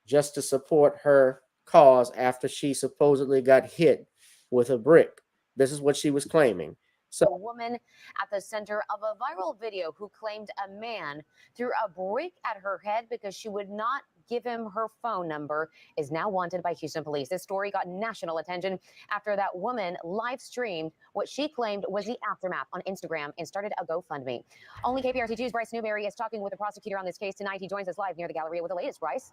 just to support her cause after she supposedly got hit with a brick. This is what she was claiming. So, a woman at the center of a viral video who claimed a man threw a brick at her head because she would not give him her phone number is now wanted by Houston police. This story got national attention after that woman live streamed what she claimed was the aftermath on Instagram and started a GoFundMe. Only KPRC2's Bryce Newberry is talking with the prosecutor on this case tonight. He joins us live near the Galleria with the latest. Bryce?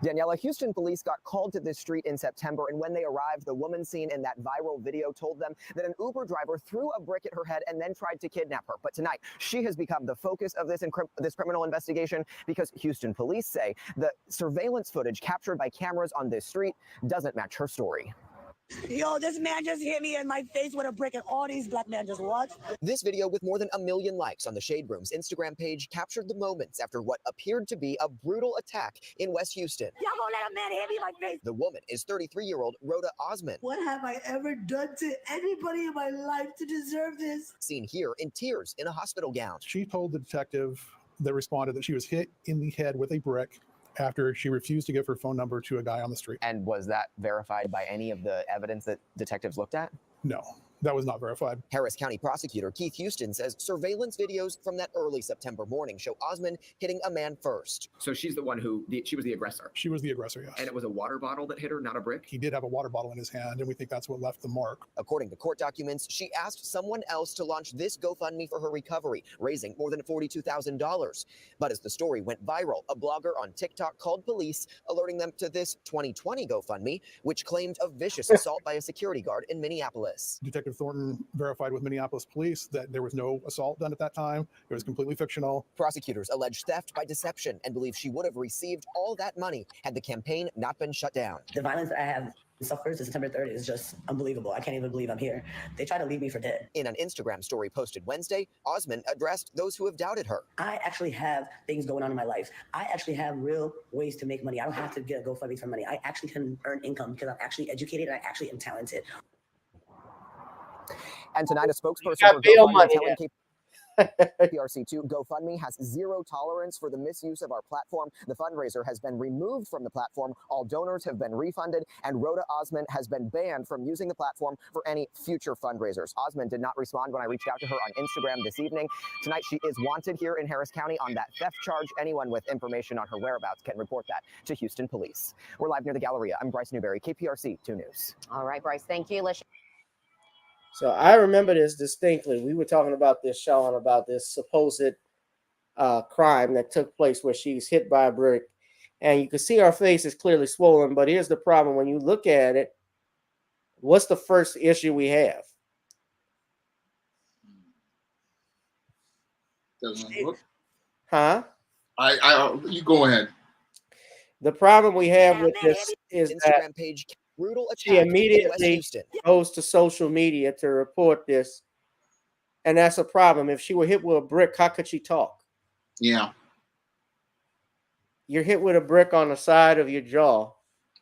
Daniela, Houston police got called to this street in September, and when they arrived, the woman seen in that viral video told them that an Uber driver threw a brick at her head and then tried to kidnap her. But tonight, she has become the focus of this criminal investigation because Houston police say the surveillance footage captured by cameras on this street doesn't match her story. Yo, this man just hit me in my face with a brick, and all these black men just watched. This video with more than 1 million likes on the Shade Room's Instagram page captured the moments after what appeared to be a brutal attack in West Houston. Y'all gonna let a man hit me in my face? The woman is 33-year-old Roda Osman. What have I ever done to anybody in my life to deserve this? Seen here in tears in a hospital gown. She told the detective that responded that she was hit in the head with a brick after she refused to give her phone number to a guy on the street. And was that verified by any of the evidence that detectives looked at? No, that was not verified. Harris County prosecutor Keith Houston says surveillance videos from that early September morning show Osman hitting a man first. So she's the one she was the aggressor. She was the aggressor, yes. And it was a water bottle that hit her, not a brick? He did have a water bottle in his hand, and we think that's what left the mark. According to court documents, she asked someone else to launch this GoFundMe for her recovery, raising more than $42,000. But as the story went viral, a blogger on TikTok called police, alerting them to this 2020 GoFundMe, which claimed a vicious assault by a security guard in Minneapolis. Detective Thornton verified with Minneapolis police that there was no assault done at that time. It was completely fictional. Prosecutors allege theft by deception and believe she would have received all that money had the campaign not been shut down. The violence I have suffers to September 3rd is just unbelievable. I can't even believe I'm here. They try to leave me for dead. In an Instagram story posted Wednesday, Osman addressed those who have doubted her. I actually have things going on in my life. I actually have real ways to make money. I don't have to get GoFundMe for money. I actually can earn income because I'm actually educated and I actually am talented. And tonight, a spokesperson got for bail GoFundMe money telling then. KPRC2 GoFundMe has zero tolerance for the misuse of our platform. The fundraiser has been removed from the platform. All donors have been refunded, and Roda Osman has been banned from using the platform for any future fundraisers. Osman did not respond when I reached out to her on Instagram this evening. Tonight, she is wanted here in Harris County on that theft charge. Anyone with information on her whereabouts can report that to Houston Police. We're live near the Galleria. I'm Bryce Newberry, KPRC 2 News. All right, Bryce, thank you. Let's So I remember this distinctly. We were talking about this, Sean, about this supposed crime that took place where she's hit by a brick. And you can see her face is clearly swollen. But here's the problem. When you look at it, what's the first issue we have? Doesn't look. Huh? You go ahead. The problem we have with this is that Instagram page, brutal she attack in West immediately Houston. goes to social media to report this. And that's a problem. If she were hit with a brick, how could she talk? Yeah. You're hit with a brick on the side of your jaw.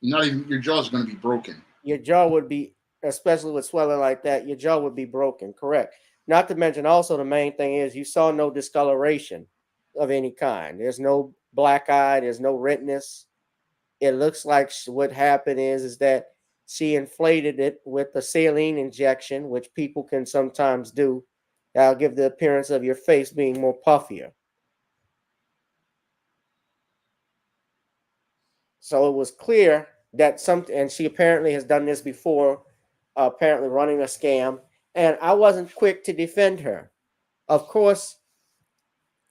Not even your jaw's going to be broken. Your jaw would be, especially with swelling like that, your jaw would be broken. Correct. Not to mention also the main thing is you saw no discoloration of any kind. There's no black eye. There's no redness. It looks like what happened is that she inflated it with a saline injection, which people can sometimes do. That'll give the appearance of your face being more puffier. So it was clear that and she apparently has done this before, apparently running a scam. And I wasn't quick to defend her. Of course,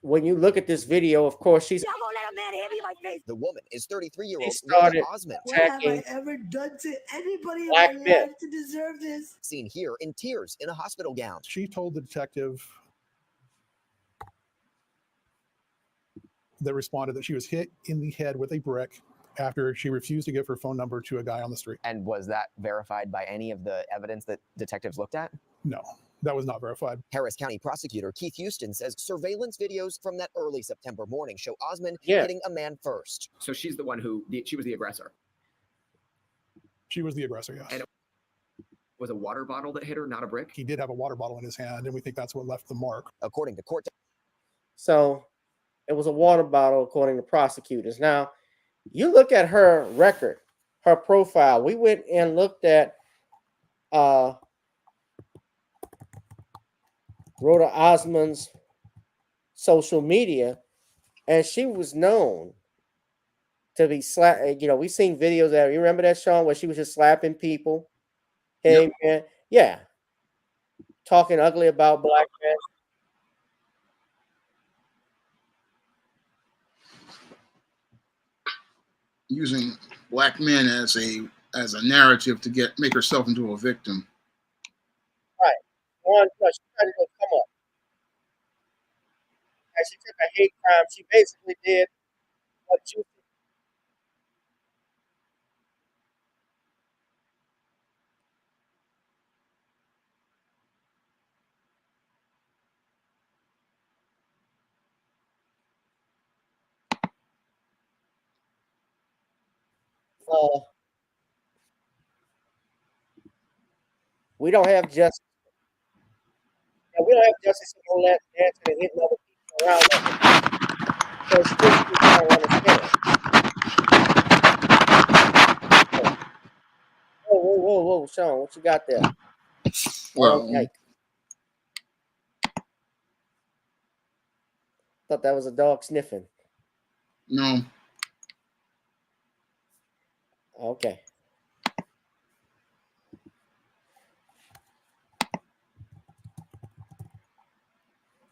when you look at this video, of course, she's Y'all gonna let a man hit me in my face? The woman is 33-year-old started Roda Osman. What have I attacking ever done to anybody in black my men. life to deserve this? Seen here in tears in a hospital gown. She told the detective that responded that she was hit in the head with a brick after she refused to give her phone number to a guy on the street. And was that verified by any of the evidence that detectives looked at? No, that was not verified. Harris County prosecutor Keith Houston says surveillance videos from that early September morning show Osman Yeah. hitting a man first. So she's the one who she was the aggressor. She was the aggressor, yes. And it was a water bottle that hit her, not a brick. He did have a water bottle in his hand, and we think that's what left the mark. According to court. So it was a water bottle, according to prosecutors. Now, you look at her record, her profile. We went and looked at Roda Osman's social media, and she was known to be we've seen videos that you remember that, Sean, where she was just slapping people. Hey, man, yeah, talking ugly about black men. Using black men as a narrative to make herself into a victim. Right. One, she tried to go come up. And she took a hate crime. She basically did what you. We don't have justice. We don't have justice in no last dancing and hitting other people around us. Because this people don't understand. Whoa, Sean, what you got there? Well, Yike. Thought that was a dog sniffing. No. Okay.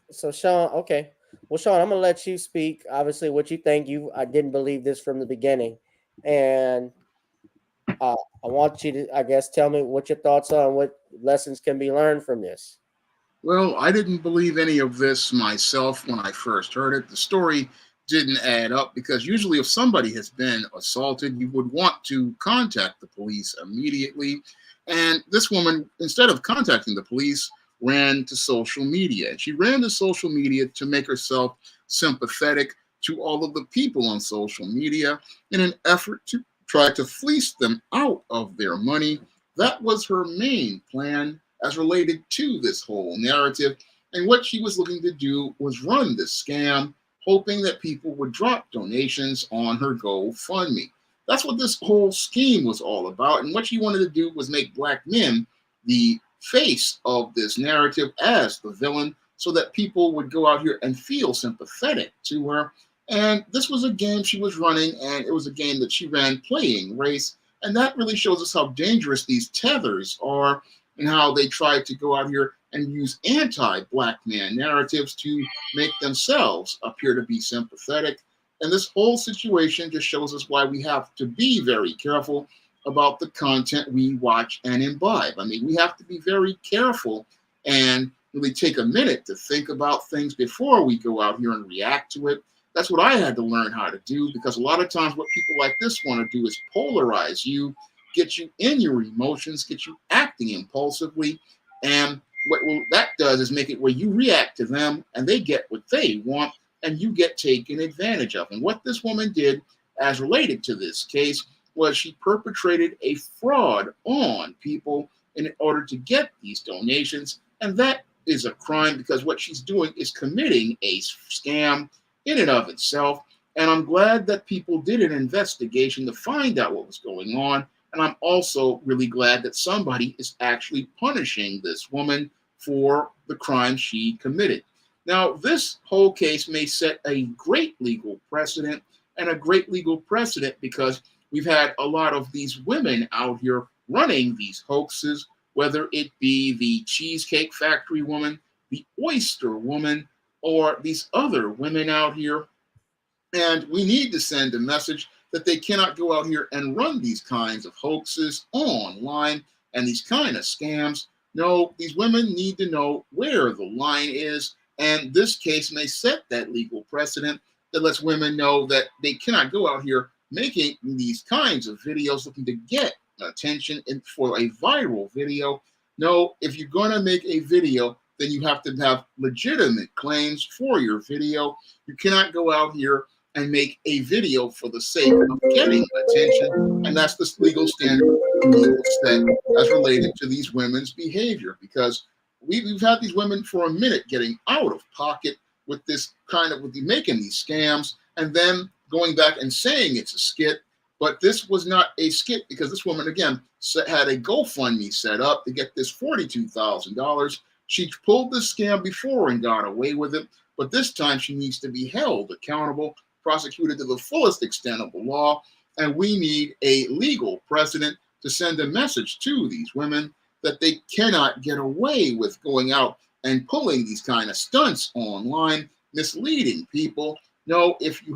So Sean, okay. Well, Sean, I'm gonna let you speak. Obviously, what you think. I didn't believe this from the beginning, and I want you to, I guess, tell me what your thoughts are and what lessons can be learned from this. Well, I didn't believe any of this myself when I first heard it. The story didn't add up, because usually if somebody has been assaulted, you would want to contact the police immediately. And this woman, instead of contacting the police, ran to social media. And she ran to social media to make herself sympathetic to all of the people on social media in an effort to try to fleece them out of their money. That was her main plan as related to this whole narrative. And what she was looking to do was run this scam, hoping that people would drop donations on her GoFundMe. That's what this whole scheme was all about. And what she wanted to do was make black men the face of this narrative as the villain, so that people would go out here and feel sympathetic to her. And this was a game she was running, and it was a game that she ran playing race. And that really shows us how dangerous these tethers are, and how they tried to go out here and use anti-black man narratives to make themselves appear to be sympathetic. And this whole situation just shows us why we have to be very careful about the content we watch and imbibe. I mean, we have to be very careful and really take a minute to think about things before we go out here and react to it. That's what I had to learn how to do, because a lot of times what people like this want to do is polarize you, get you in your emotions, get you acting impulsively. And what that does is make it where you react to them and they get what they want and you get taken advantage of. And what this woman did as related to this case was she perpetrated a fraud on people in order to get these donations. And that is a crime, because what she's doing is committing a scam in and of itself. And I'm glad that people did an investigation to find out what was going on. And I'm also really glad that somebody is actually punishing this woman for the crime she committed. Now, this whole case may set a great legal precedent, and a great legal precedent because we've had a lot of these women out here running these hoaxes, whether it be the Cheesecake Factory woman, the Oyster woman, or these other women out here. And we need to send a message that they cannot go out here and run these kinds of hoaxes online and these kind of scams. No, these women need to know where the line is. And this case may set that legal precedent that lets women know that they cannot go out here making these kinds of videos looking to get attention for a viral video. No, if you're going to make a video, then you have to have legitimate claims for your video. You cannot go out here and make a video for the sake of getting attention. And that's the legal standard set as related to these women's behavior, because we've had these women for a minute getting out of pocket with this kind of, with making these scams and then going back and saying it's a skit. But this was not a skit, because this woman, again, had a GoFundMe set up to get this $42,000. She pulled this scam before and got away with it, but this time she needs to be held accountable, prosecuted to the fullest extent of the law, and we need a legal precedent to send a message to these women that they cannot get away with going out and pulling these kind of stunts online, misleading people. No, if you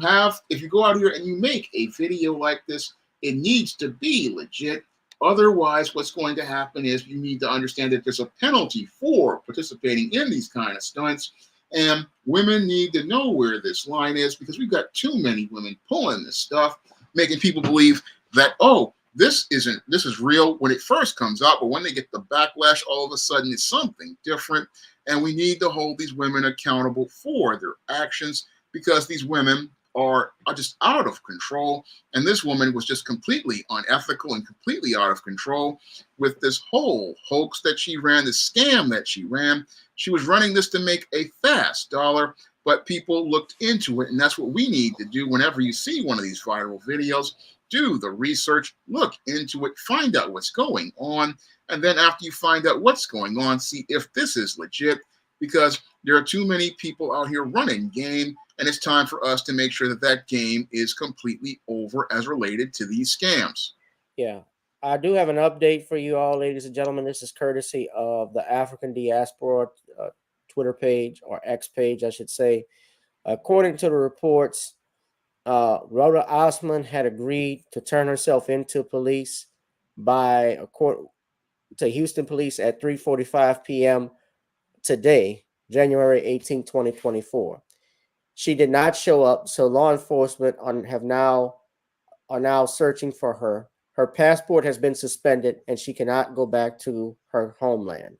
go out here and you make a video like this, it needs to be legit. Otherwise, what's going to happen is you need to understand that there's a penalty for participating in these kind of stunts. And women need to know where this line is, because we've got too many women pulling this stuff, making people believe that, oh, this is real when it first comes out, but when they get the backlash, all of a sudden it's something different. And we need to hold these women accountable for their actions, because these women are just out of control. And this woman was just completely unethical and completely out of control with this whole hoax that she ran, this scam that she ran. She was running this to make a fast dollar, but people looked into it. And that's what we need to do whenever you see one of these viral videos. Do the research, look into it, find out what's going on. And then after you find out what's going on, see if this is legit, because there are too many people out here running game. And it's time for us to make sure that that game is completely over as related to these scams. Yeah, I do have an update for you all, ladies and gentlemen. This is courtesy of the African Diaspora Twitter page, or X page, I should say. According to the reports, Roda Osman had agreed to turn herself into police to Houston police at 3:45 p.m. today, January 18, 2024. She did not show up, so law enforcement are now searching for her. Her passport has been suspended, and she cannot go back to her homeland.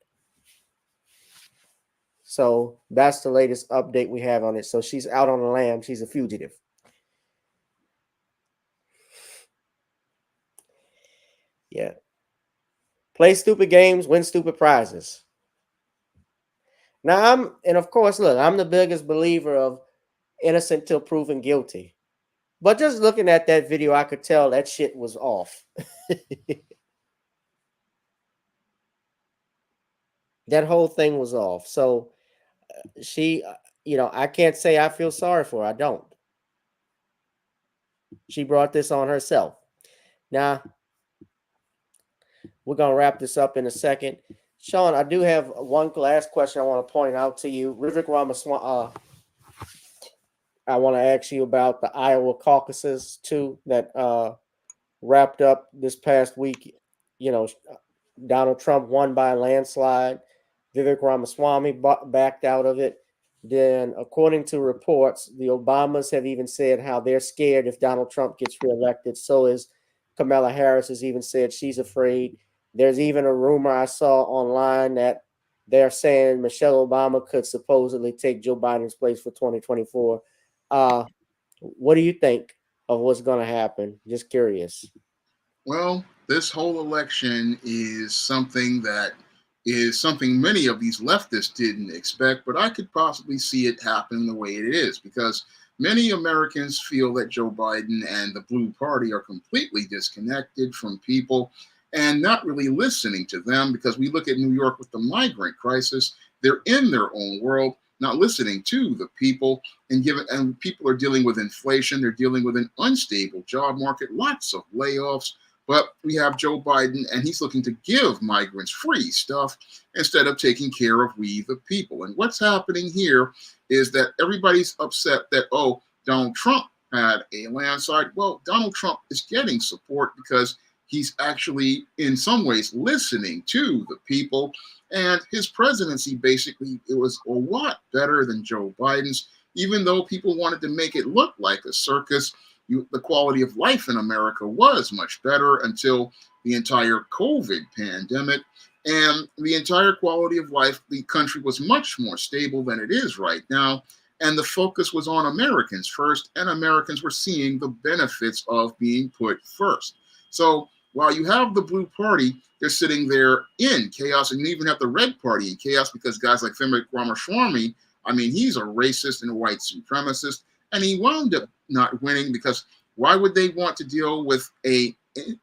So that's the latest update we have on it. So she's out on the lam. She's a fugitive. Yeah. Play stupid games, win stupid prizes. Now and of course, look, I'm the biggest believer of innocent till proven guilty. But just looking at that video, I could tell that shit was off. That whole thing was off. So she, I can't say I feel sorry for her. I don't. She brought this on herself. Now, we're going to wrap this up in a second. Sean, I do have one last question I want to point out to you. Vivek Ramaswamy, I want to ask you about the Iowa caucuses, too, that wrapped up this past week. Donald Trump won by a landslide. Vivek Ramaswamy backed out of it. Then, according to reports, the Obamas have even said how they're scared if Donald Trump gets reelected. So is Kamala Harris has even said she's afraid. There's even a rumor I saw online that they're saying Michelle Obama could supposedly take Joe Biden's place for 2024. What do you think of what's going to happen? Just curious. Well, this whole election is something many of these leftists didn't expect, but I could possibly see it happen the way it is, because many Americans feel that Joe Biden and the Blue Party are completely disconnected from people and not really listening to them, because we look at New York with the migrant crisis. They're in their own world, not listening to the people, and people are dealing with inflation. They're dealing with an unstable job market, lots of layoffs. But we have Joe Biden, and he's looking to give migrants free stuff instead of taking care of we the people. And what's happening here is that everybody's upset that, oh, Donald Trump had a landslide. Well, Donald Trump is getting support because he's actually, in some ways, listening to the people. And his presidency, basically, it was a lot better than Joe Biden's, even though people wanted to make it look like a circus. The quality of life in America was much better until the entire COVID pandemic. And the entire quality of life, the country was much more stable than it is right now. And the focus was on Americans first, and Americans were seeing the benefits of being put first. So while you have the Blue Party, they're sitting there in chaos, and you even have the Red Party in chaos, because guys like Vivek Ramaswamy, I mean, he's a racist and a white supremacist, and he wound up not winning, because why would they want to deal with an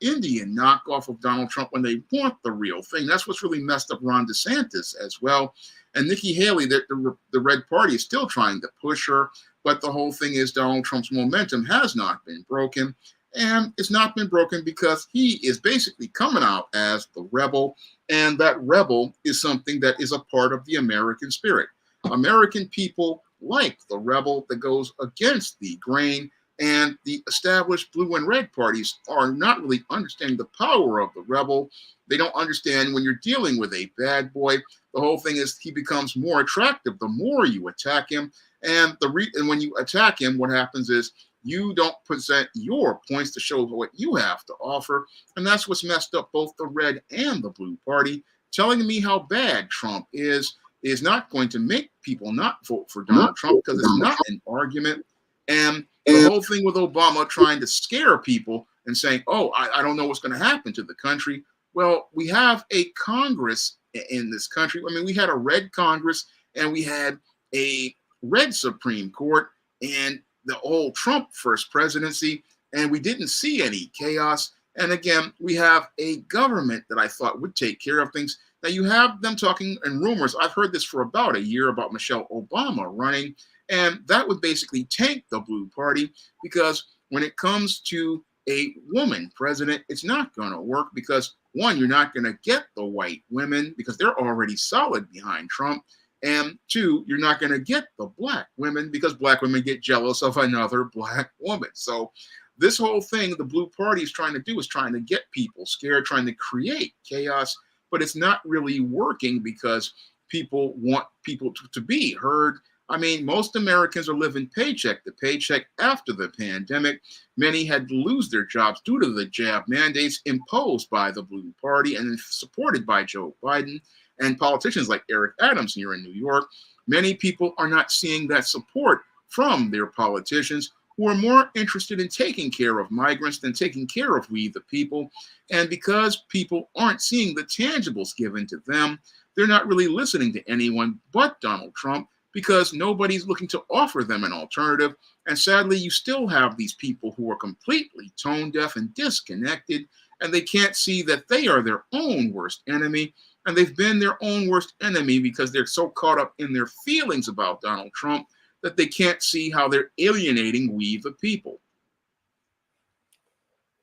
Indian knockoff of Donald Trump when they want the real thing? That's what's really messed up Ron DeSantis as well. And Nikki Haley, the Red Party is still trying to push her, but the whole thing is Donald Trump's momentum has not been broken. And it's not been broken because he is basically coming out as the rebel. And that rebel is something that is a part of the American spirit. American people like the rebel that goes against the grain. And the established blue and red parties are not really understanding the power of the rebel. They don't understand when you're dealing with a bad boy. The whole thing is he becomes more attractive the more you attack him. And when you attack him, what happens is you don't present your points to show what you have to offer. And that's what's messed up both the red and the blue party. Telling me how bad Trump is not going to make people not vote for Donald Trump, because it's not an argument. And the whole thing with Obama trying to scare people and saying, oh, I don't know what's going to happen to the country. Well, we have a Congress in this country. I mean, we had a red Congress and we had a red Supreme Court and the whole Trump first presidency, and we didn't see any chaos. And again, we have a government that I thought would take care of things. Now you have them talking in rumors. I've heard this for about a year about Michelle Obama running, and that would basically tank the Blue Party, because when it comes to a woman president, it's not going to work, because one, you're not going to get the white women because they're already solid behind Trump. And two, you're not going to get the black women because black women get jealous of another black woman. So this whole thing the Blue Party is trying to do is trying to get people scared, trying to create chaos, but it's not really working because people want people to be heard. I mean, most Americans are living paycheck to paycheck after the pandemic. Many had to lose their jobs due to the jab mandates imposed by the Blue Party and supported by Joe Biden and politicians like Eric Adams here in New York. Many people are not seeing that support from their politicians, who are more interested in taking care of migrants than taking care of we the people. And because people aren't seeing the tangibles given to them, they're not really listening to anyone but Donald Trump, because nobody's looking to offer them an alternative. And sadly, you still have these people who are completely tone deaf and disconnected, and they can't see that they are their own worst enemy. And they've been their own worst enemy because they're so caught up in their feelings about Donald Trump that they can't see how they're alienating we the people.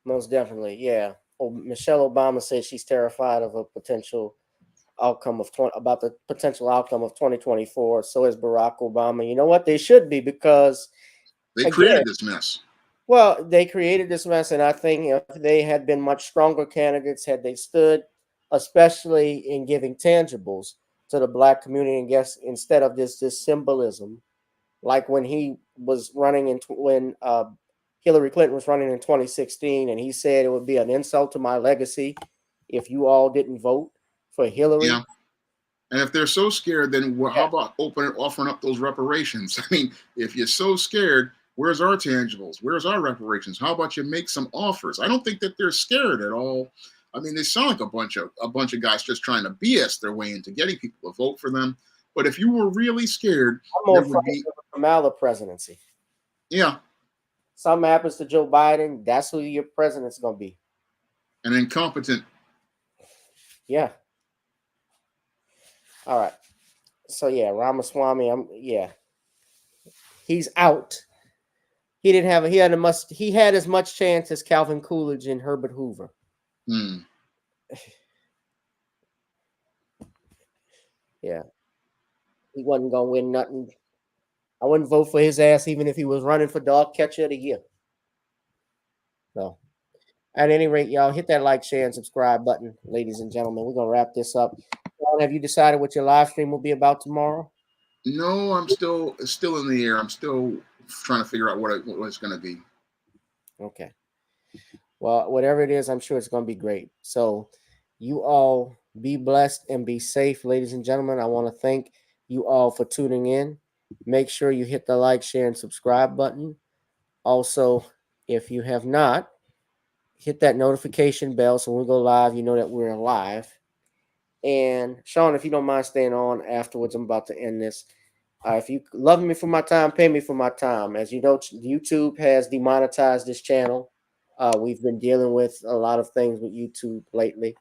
Most definitely, yeah. Oh, Michelle Obama says she's terrified of a potential outcome of the potential outcome of 2024. So is Barack Obama. You know what? They should be, because they created this mess. Well, they created this mess, and I think if they had been much stronger candidates, had they stood, especially in giving tangibles to the Black community, and guess instead of this symbolism, like when he was running when Hillary Clinton was running in 2016, and he said it would be an insult to my legacy if you all didn't vote for Hillary. Yeah. And if they're so scared, then how about offering up those reparations? I mean, if you're so scared, where's our tangibles? Where's our reparations? How about you make some offers? I don't think that they're scared at all. I mean, they sound like a bunch of guys just trying to BS their way into getting people to vote for them. But if you were really scared, I'm more afraid of the Kamala presidency. Yeah. Something happens to Joe Biden, that's who your president's going to be. An incompetent. Yeah. All right. So yeah, Ramaswamy, he's out. He had as much chance as Calvin Coolidge and Herbert Hoover. Yeah. He wasn't gonna win nothing. I wouldn't vote for his ass even if he was running for dog catcher of the year. So at any rate, y'all hit that like, share, and subscribe button, ladies and gentlemen. We're gonna wrap this up. Have you decided what your live stream will be about tomorrow? No, I'm still in the air. I'm still trying to figure out what it's going to be. Okay. Well, whatever it is, I'm sure it's going to be great. So you all be blessed and be safe, ladies and gentlemen. I want to thank you all for tuning in. Make sure you hit the like, share, and subscribe button. Also, if you have not, hit that notification bell so when we go live, you know that we're live. And Sean, if you don't mind staying on afterwards, I'm about to end this. If you love me for my time, pay me for my time. As you know, YouTube has demonetized this channel. We've been dealing with a lot of things with YouTube lately.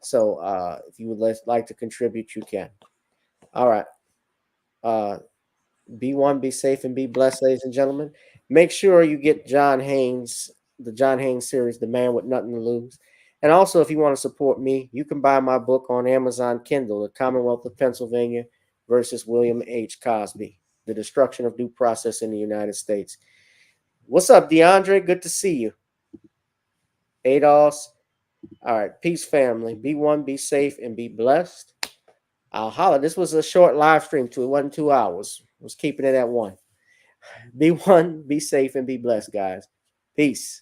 So if you would like to contribute, you can. All right. Be one, be safe, and be blessed, ladies and gentlemen. Make sure you get the John Haynes series, The Man with Nothing to Lose. And also, if you want to support me, you can buy my book on Amazon Kindle, The Commonwealth of Pennsylvania versus William H. Cosby, The Destruction of Due Process in the United States. What's up, DeAndre? Good to see you. ADOS. All right. Peace, family. Be one, be safe, and be blessed. I'll holler. This was a short live stream, too. It wasn't 2 hours. I was keeping it at 1. Be one, be safe, and be blessed, guys. Peace.